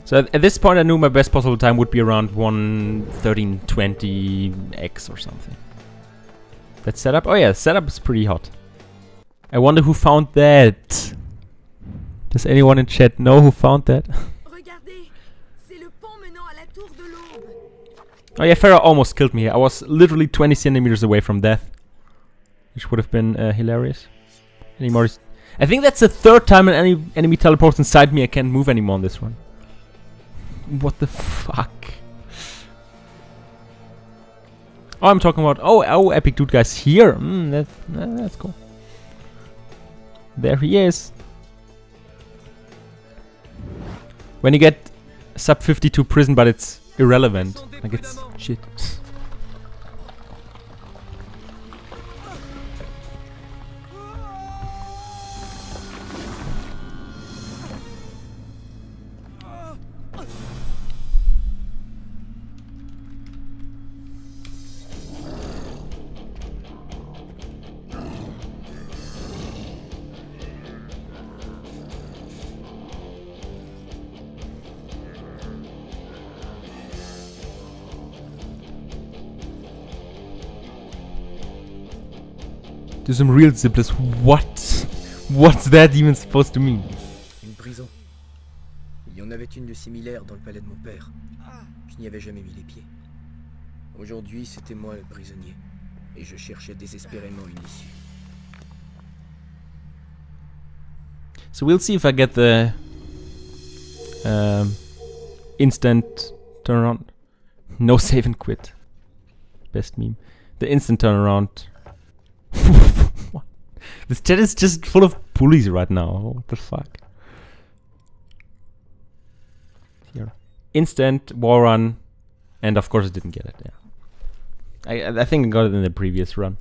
So at this point I knew my best possible time would be around 1:13:20x or something. That setup? Oh yeah, setup is pretty hot. I wonder who found that. Does anyone in chat know who found that? Oh yeah, Farah almost killed me here. I was literally 20 centimeters away from death. Which would have been hilarious. Anymore. I think that's the third time an enemy teleports inside me. I can't move anymore on this one. What the fuck? Oh, I'm talking about... Oh, Epic Dude Guy's here. That's cool. There he is. When you get sub 52 prison, but it's irrelevant. Like it's shit. Do some real Zipless. What? What's that even supposed to mean? Une prison. Il y en avait une de similaire dans le palais de mon père. Je n'y avais jamais mis les pieds. Aujourd'hui, c'était moi le prisonnier. Et je cherchais désespérément une issue. So we'll see if I get the instant turnaround. No save and quit. Best meme. The instant turnaround. This chat is just full of bullies right now. What the fuck? Here. Instant wall run. And of course I didn't get it. Yeah. I think I got it in the previous run.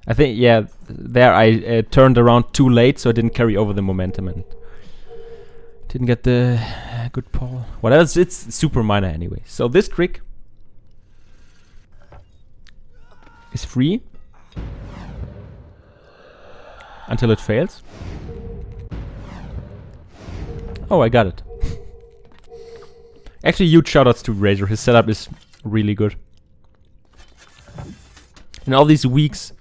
I think, yeah, there I turned around too late, so I didn't carry over the momentum and didn't get the good pull. Whatever, it's super minor anyway. So this trick is free until it fails. Oh, I got it. Actually, huge shoutouts to Razor. His setup is really good. In all these weeks,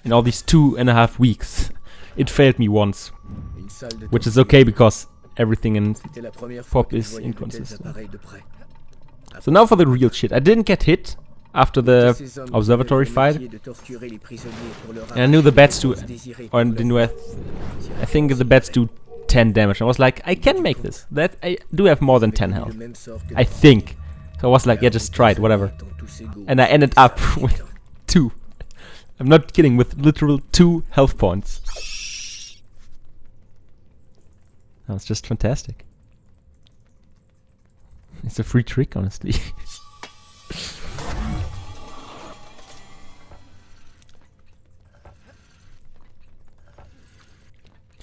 in all these 2.5 weeks, it failed me once, which is okay because everything in pop is inconsistent. So now for the real shit. I didn't get hit after the observatory fight, and I knew the bats do, or I think the bats do 10 damage. I was like, I can make this. That I do have more than 10 health, I think. So I was like, yeah, just try it, whatever. And I ended up with 2. I'm not kidding, with literal 2 health points. That was just fantastic. It's a free trick, honestly.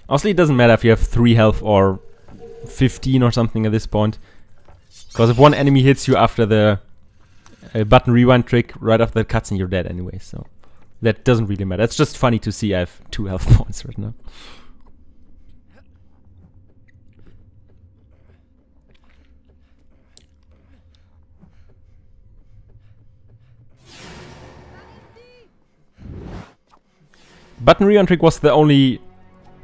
Honestly, it doesn't matter if you have 3 health or 15 or something at this point. Because if one enemy hits you after the button rewind trick, right after the cutscene, you're dead anyway, so that doesn't really matter. It's just funny to see I have 2 health points right now. Button rewind trick was the only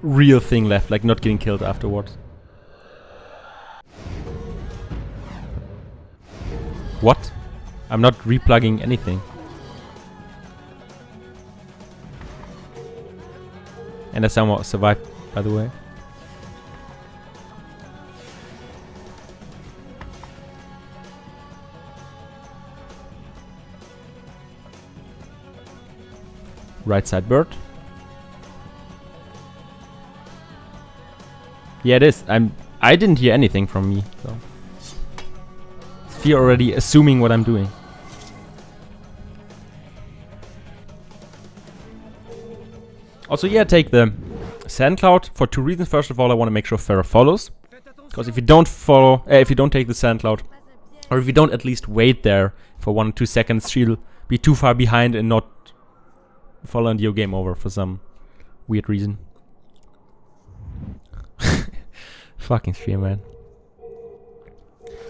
real thing left, like not getting killed afterwards. What? I'm not replugging anything. And I somehow survived, by the way. Right side bird. Yeah, it is. I didn't hear anything from me, so you're already assuming what I'm doing. Also, yeah, take the sand cloud for 2 reasons. First of all, I want to make sure Farah follows, because if you don't follow, if you don't take the sand cloud, or if you don't at least wait there for 1 or 2 seconds, she'll be too far behind and not follow and your game over for some weird reason. Fucking fear, man.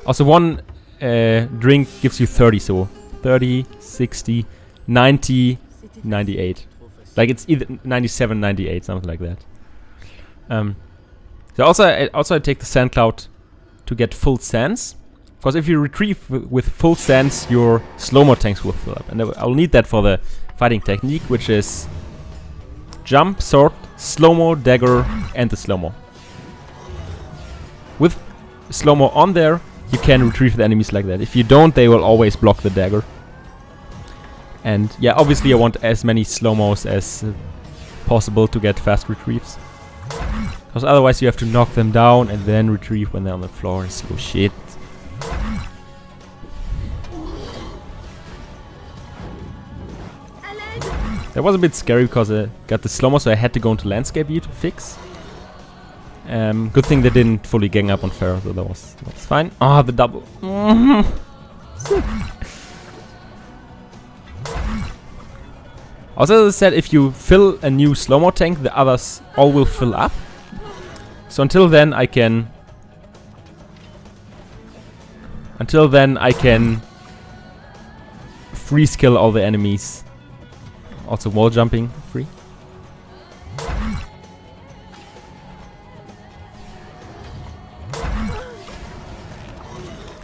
Also, one drink gives you 30, so 30, 60, 90, 98. Like it's either 97, 98, something like that. So also I take the sand cloud to get full sands, because if you retrieve with full sands, your slow-mo tanks will fill up, and I'll need that for the fighting technique, which is jump, sword, slow-mo, dagger, and the slow-mo. With slow-mo on there, you can retrieve the enemies like that. If you don't, they will always block the dagger. And yeah, obviously I want as many slow-mos as possible to get fast retrieves. Because otherwise you have to knock them down and then retrieve when they're on the floor. It's slow shit. That was a bit scary because I got the slow-mo, so I had to go into landscape view to fix. Good thing they didn't fully gang up on Farah, so that was fine. Ah, the double. Also, as I said, if you fill a new slow-mo tank, the others all will fill up. So until then I can freeze kill all the enemies. Also wall jumping free.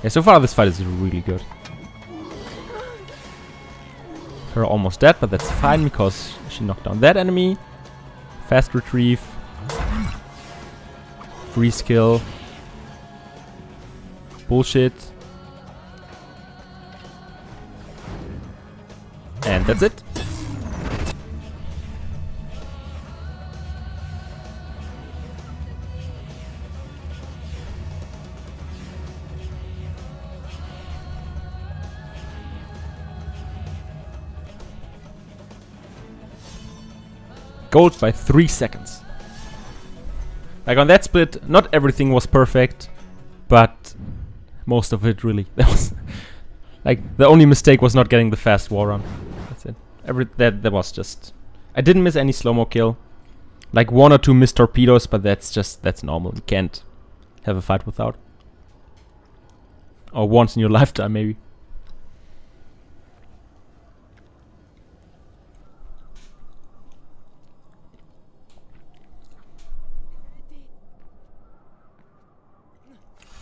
Yeah, so far this fight is really good. We're almost dead, but that's fine because she knocked down that enemy. Fast retrieve. Freeze kill. Bullshit. And that's it. Gold by 3 seconds. Like on that split, not everything was perfect, but most of it really. That was like the only mistake was not getting the fast wall run. That's it. That was just. I didn't miss any slow-mo kill. Like 1 or 2 missed torpedoes, but that's normal. You can't have a fight without. Or once in your lifetime, maybe.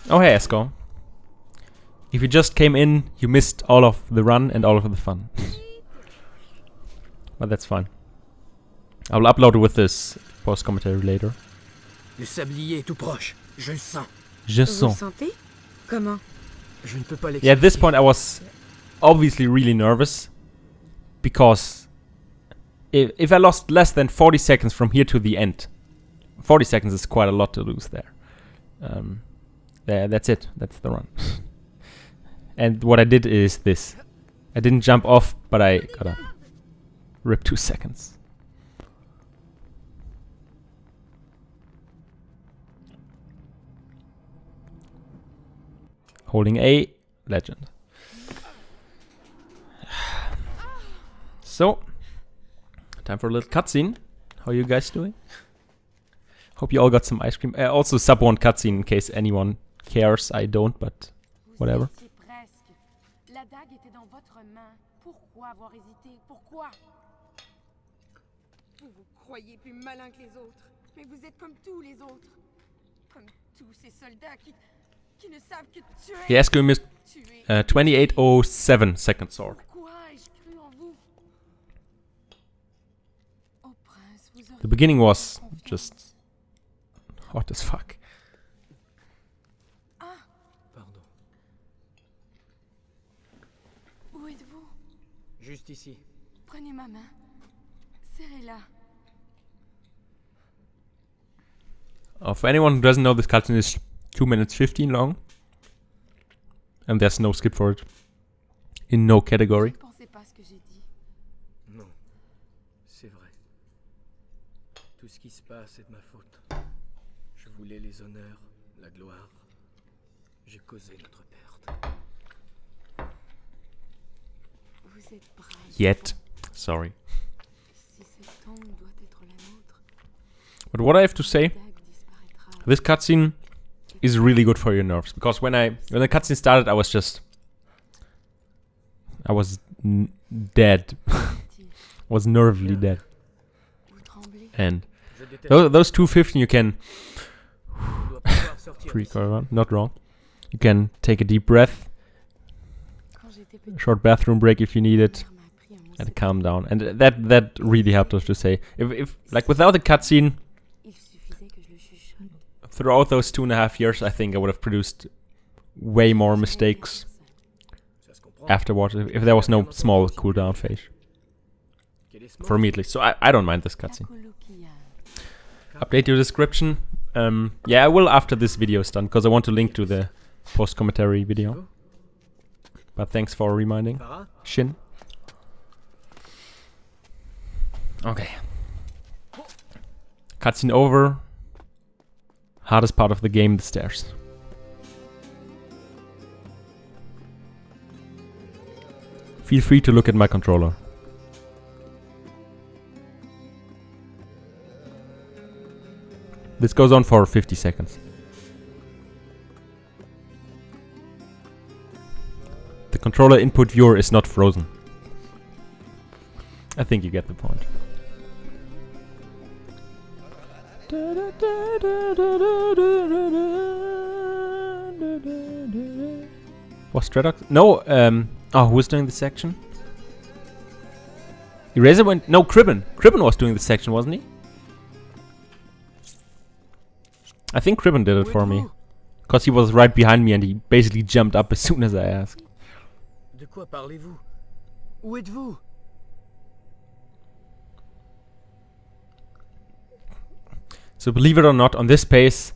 Oh hey, Esco. If you just came in, you missed all of the run and all of the fun. But that's fine. I'll upload it with this post-commentary later. Le sablier est tout proche. Je le sens. Je Vous le sens. sentez? Comment? Je ne peux pas l'expliquer. Yeah, at this point I was obviously really nervous. Because if I lost less than 40 seconds from here to the end, 40 seconds is quite a lot to lose there. That's it. That's the run. And what I did is this. I didn't jump off, but I got up. Rip 2 seconds. Holding A, legend. So, time for a little cutscene. How are you guys doing? Hope you all got some ice cream. Also, sub 1 cutscene in case anyone cares. I don't, but whatever. Vous y étiez presque. La dague était dans votre main. Pourquoi avoir hésité? Pourquoi? Vous vous croyez plus malin que les autres. Mais vous êtes comme tous les autres. Comme tous ces soldats qui ne savent que tuer. He asked you missed Tuer. 2807 second sword. Pourquoi ai-je cru en vous? Oh prince, vous auriez The beginning was confiance. just hot as fuck. Pardon. Où êtes-vous? Juste ici. Prenez ma main. Serrez-la. For anyone who doesn't know, this cutscene is 2 minutes 15 long. And there's no skip for it. In no category. Ne pensez pas ce que j'ai dit. Non. C'est vrai. Tout ce qui se passe est de ma faute. Je voulais les honneurs, la gloire. J'ai causé notre perte. Vous êtes brave. Yet. Sorry. Si cette tombe doit être la nôtre, But what I have to say, Dag disparaîtra. this cutscene is really good for your nerves. Because when the cutscene started, I was dead. Was nervely dead. Vous tremblez. And Je déteste. those 215 you can Je dois pouvoir sortir Pre d'ici. not wrong. You can take a deep breath, Quand j'étais petite, short bathroom break if you need it, ma mère m'a appris un mot and calm down. And that really helped us to say. If like without the cutscene, Il suffisait que je le chuchote. throughout those 2.5 years, I think I would have produced way more mistakes Ça se comprend. afterwards if there was no small cooldown phase. Quel est ce mot? For me at least. So I don't mind this cutscene. Colloquial. Update your description. Yeah, I will after this video is done, because I want to link to the post-commentary video. But thanks for reminding. Farah? Shin. Okay. Cutscene over. Hardest part of the game, the stairs. Feel free to look at my controller. This goes on for 50 seconds. The controller input viewer is not frozen. I think you get the point. Was Stradox? No, oh, who was doing this section? Eraser went... No, Cribben. Cribben was doing this section, wasn't he? I think Cribben did it Où for me. êtes-vous? Because he was right behind me and he basically jumped up as soon as I asked. De quoi parlez-vous? Où êtes-vous? So believe it or not, on this pace,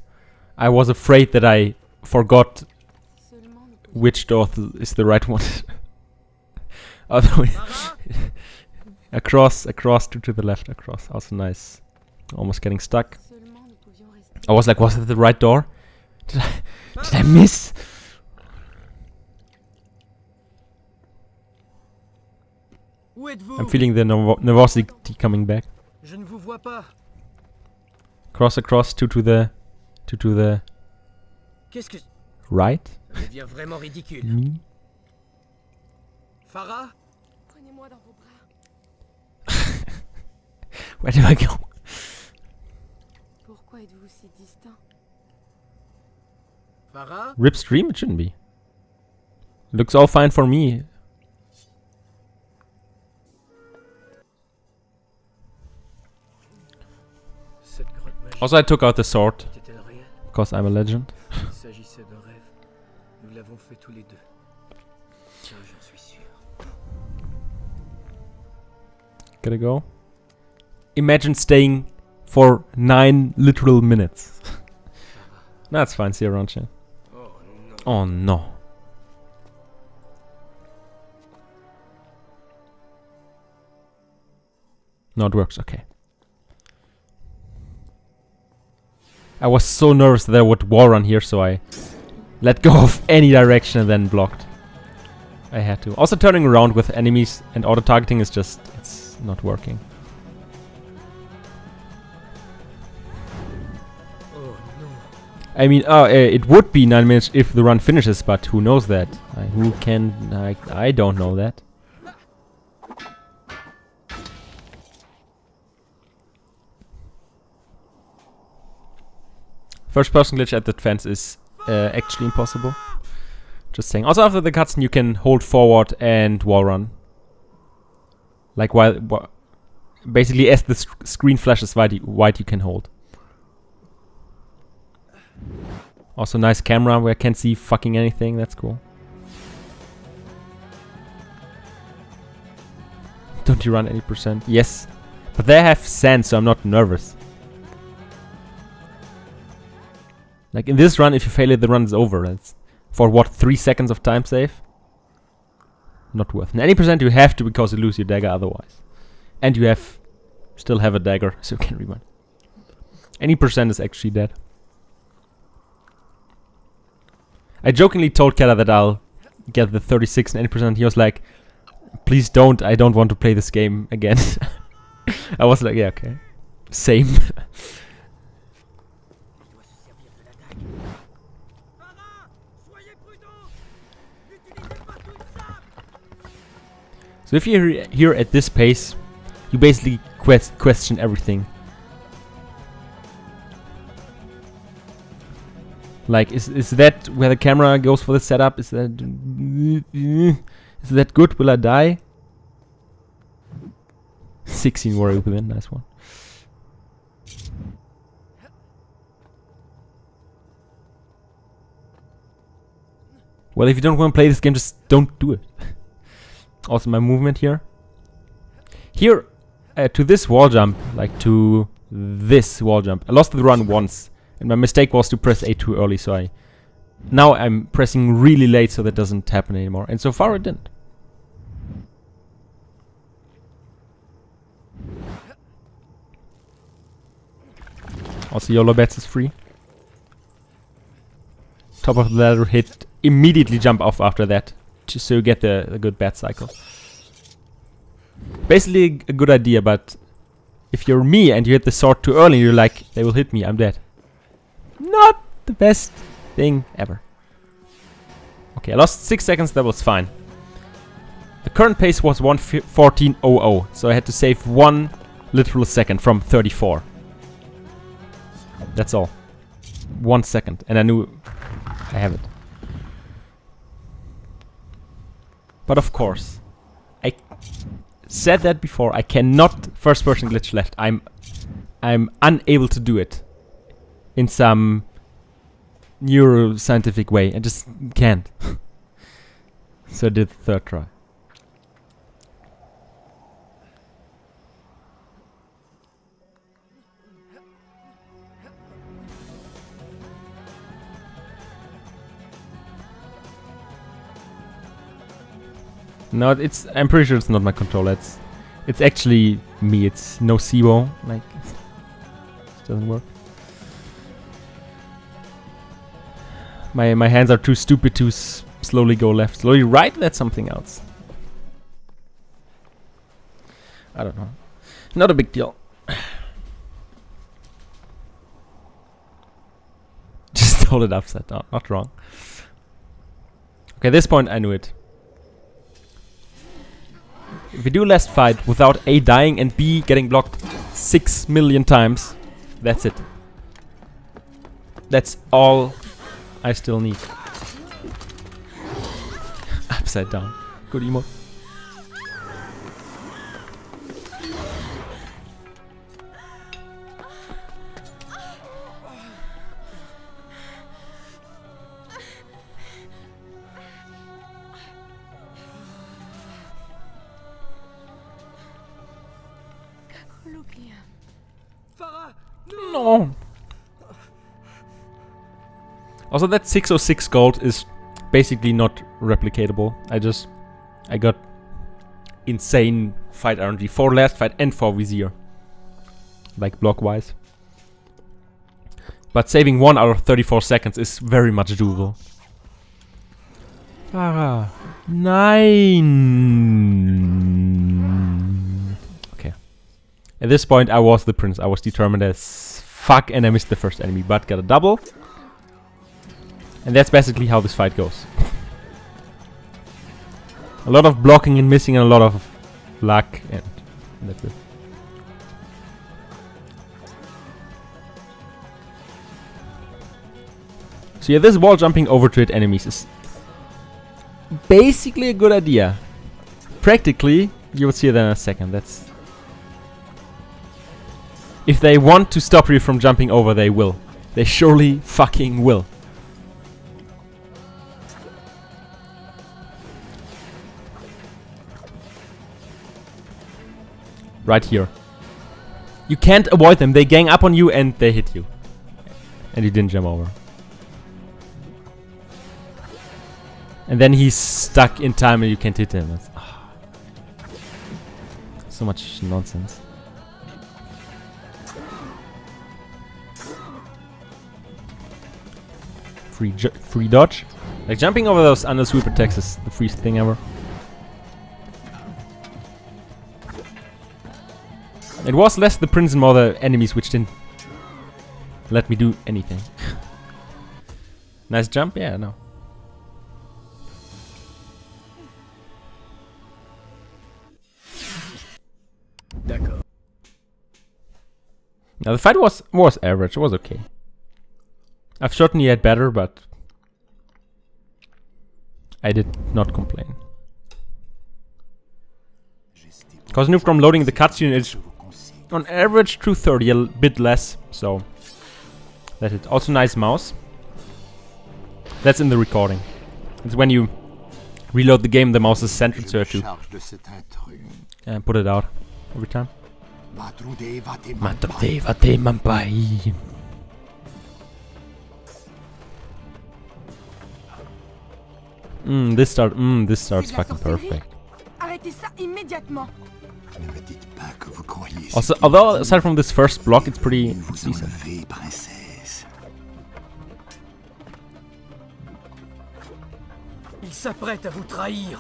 I was afraid that I forgot Seulement nous pouvions- which door is the right one. Other way. across, to the left, across. Also nice. Almost getting stuck. Seulement nous pouvions rester. I was like, was it the right door? Did I miss? Où êtes-vous? I'm feeling the nervosity coming back. Je ne vous vois pas. Across, to the Qu'est-ce que... right. Ça devient vraiment ridicule. Me? Farah? Prenez-moi dans vos bras. Where do I go? Pourquoi êtes-vous si distant? Farah? Rip stream? It shouldn't be. Looks all fine for me. Cette grotte magique Also, I took out the sword était-elle réelle? because I'm a legend. Il s'agissait d'un rêve. Nous l'avons fait tous les deux. Ça, j'en suis sûr. Gotta go. Imagine staying for 9 literal minutes. That's fine, see you around, chat. Oh non. Oh no. No, it works, okay. I was so nervous that I would wall run here, so I let go of any direction and then blocked. I had to. Also turning around with enemies and auto-targeting is just, it's not working. Oh non. I mean, it would be 9 minutes if the run finishes, but who knows that? I don't know that. First person glitch at the fence is actually impossible. Just saying. Also after the cutscene you can hold forward and wall run. Like while basically as the screen flashes wide you can hold. Also nice camera where I can't see fucking anything, that's cool. Don't you run any percent? Yes. But they have sand, so I'm not nervous. Like in this run, if you fail it, the run is over. That's for what, 3 seconds of time save? Not worth. And any percent you have to because you lose your dagger otherwise. And you still have a dagger, so you can rewind. Any percent is actually dead. I jokingly told Kella that I'll get the 36 and any percent. He was like, please don't, I don't want to play this game again. I was like, yeah, okay. Same. So if you're here at this pace, you basically question everything. Like, is that where the camera goes for the setup? Is that good? Will I die? 16 warrior within, nice one. Well, if you don't want to play this game, just don't do it. Also, my movement here. Here, to this wall jump, like to this wall jump, I lost the run once. And my mistake was to press A too early, so now I'm pressing really late so that doesn't happen anymore. And so far it didn't. Also YOLO bets is free. Top of the ladder hit, immediately jump off after that, so you get the good bet cycle. Basically a good idea, but if you're me and you hit the sword too early, you're like, they will hit me, I'm dead. Not the best thing ever. Okay, I lost 6 seconds, that was fine. The current pace was 1:14.00, so I had to save 1 literal second from 34. That's all. 1 second, and I knew I have it. But of course, I said that before, I cannot first person glitch left. I'm unable to do it. In some neuroscientific way. I just can't. So I did the third try. No, I'm pretty sure it's not my controller. It's actually me. It's no SIBO. Like, it doesn't work. My hands are too stupid to slowly go left. Slowly right? That's something else. I don't know. Not a big deal. Just hold it upside down. Not wrong. Okay, at this point I knew it. If we do last fight without A dying and B getting blocked 6 million times, that's it. That's all I still need. Upside down. Good emote. No. Also, that 606 gold is basically not replicatable. I got insane fight RNG for last fight and for Vizier. Like block wise. But saving 1 out of 34 seconds is very much doable. Farah. 9. Okay. At this point I was the prince. I was determined as fuck and I missed the first enemy, but got a double. And that's basically how this fight goes. A lot of blocking and missing and a lot of luck, and that's it. So yeah, this wall jumping over to hit enemies is basically a good idea. Practically, you will see that in a second. That's... If they want to stop you from jumping over, they will. They surely fucking will. Right here. You can't avoid them. They gang up on you and they hit you. And you didn't jump over. And then he's stuck in time and you can't hit him. That's, so much nonsense. Free dodge. Like jumping over those under sweep attacks is the freest thing ever. It was less the prince and more the enemies which didn't let me do anything. Nice jump? Yeah, no. D'accord. Now the fight was average, it was okay. I've certainly had better, but I did not complain. Because new from loading the cutscene is on average 230, a bit less, so that's it. Also nice mouse. That's in the recording. It's when you reload the game, the mouse is centered to it too. And put it out every time. This starts fucking perfect. Arrêtez ça immédiatement. Also, although aside from this first block, it's pretty decent. Il s'apprête à vous trahir.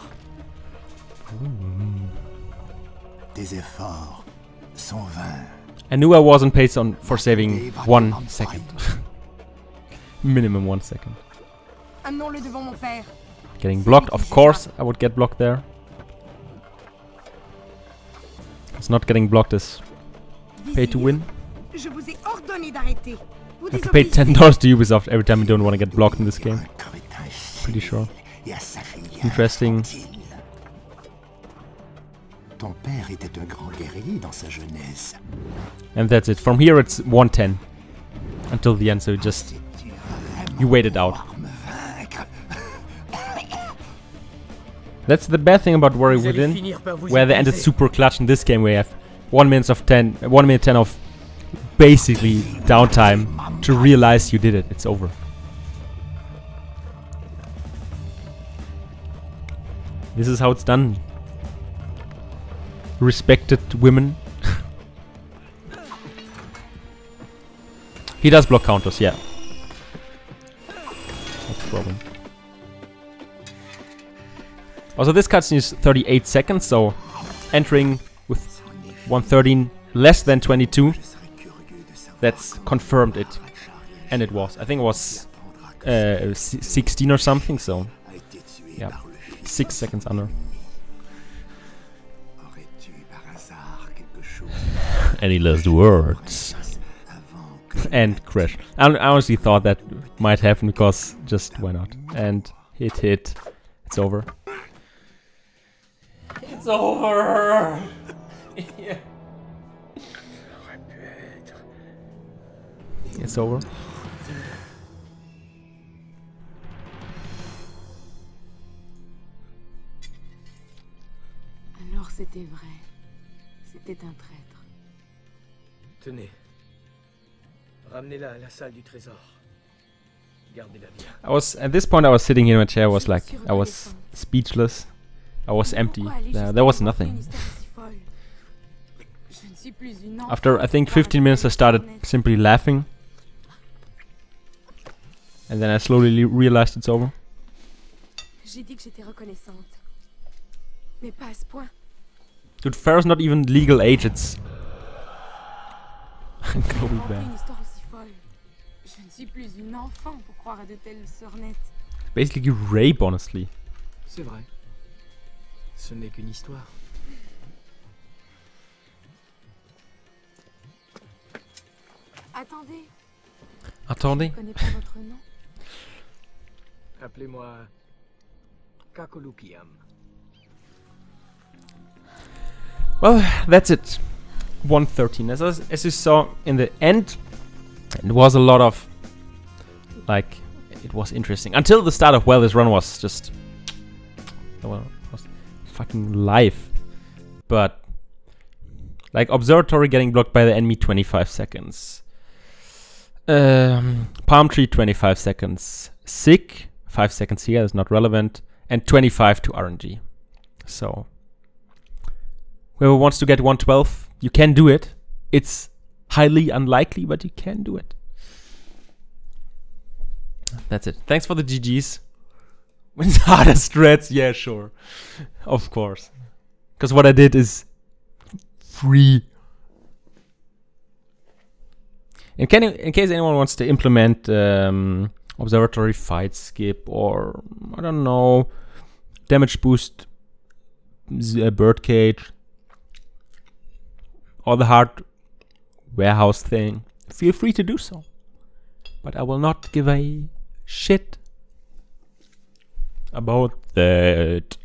Tes efforts sont vains. I knew I wasn't paid for saving 1 second. Minimum 1 second. Amenons-le devant mon père. Getting blocked, of course I would get blocked there. It's not getting blocked is pay to win. Je vous ai ordonné d'arrêter. Vous You have to pay $10 to Ubisoft every time you don't want to get blocked in this game. Pretty sure. Interesting. Ton père était un grand guerrier dans sa jeunesse. And that's it. From here it's 110 until the end, so you wait it out. That's the bad thing about Warrior Within, where they ended super clutch in this game, where you have 1 minute 10 of basically downtime to realize you did it. It's over. This is how it's done. Respected women. He does block counters, yeah. That's the problem. Also, this cutscene is 38 seconds, so entering with 113 less than 22, that's confirmed it. And it was. I think it was 16 or something, so yeah, 6 seconds under. Any last words? And crash. I honestly thought that might happen because just why not? And hit. It's over. It's over. Yeah. It's over. Alors c'était vrai. C'était un traître. Tenez. Ramenez-la à la salle du trésor. Gardez-la bien. At this point I was sitting in my chair, I was speechless. I was empty. There was nothing. After I think 15 minutes I started simply laughing. And then I slowly realized it's over. J'ai dit que j'étais reconnaissante. Mais pas à ce point. Dude, Pharaoh's not even legal age, it's... Chloe bad. Une histoire aussi folle. Je ne suis plus une enfant pour croire à de telles sornettes. Basically rape, honestly. C'est vrai. Ce n'est qu'une histoire. Attendez. Attendez. Je ne connais pas votre nom. Appelez-moi Kakolukiam. Well, that's it. 113. As you saw in the end, it was a lot of, like, it was interesting. Until the start of, well, this run was just, well, was fucking live. But, like, Observatory getting blocked by the enemy 25 seconds. Palm Tree 25 seconds. Sick, 5 seconds here, is not relevant. And 25 to RNG. So, whoever wants to get 112, you can do it. It's highly unlikely, but you can do it. That's it. Thanks for the GGs. Wins harder strats, yeah, sure. Of course. Because what I did is free. In case anyone wants to implement Observatory fight skip or, I don't know, damage boost birdcage or the hard warehouse thing, feel free to do so. But I will not give a shit about that.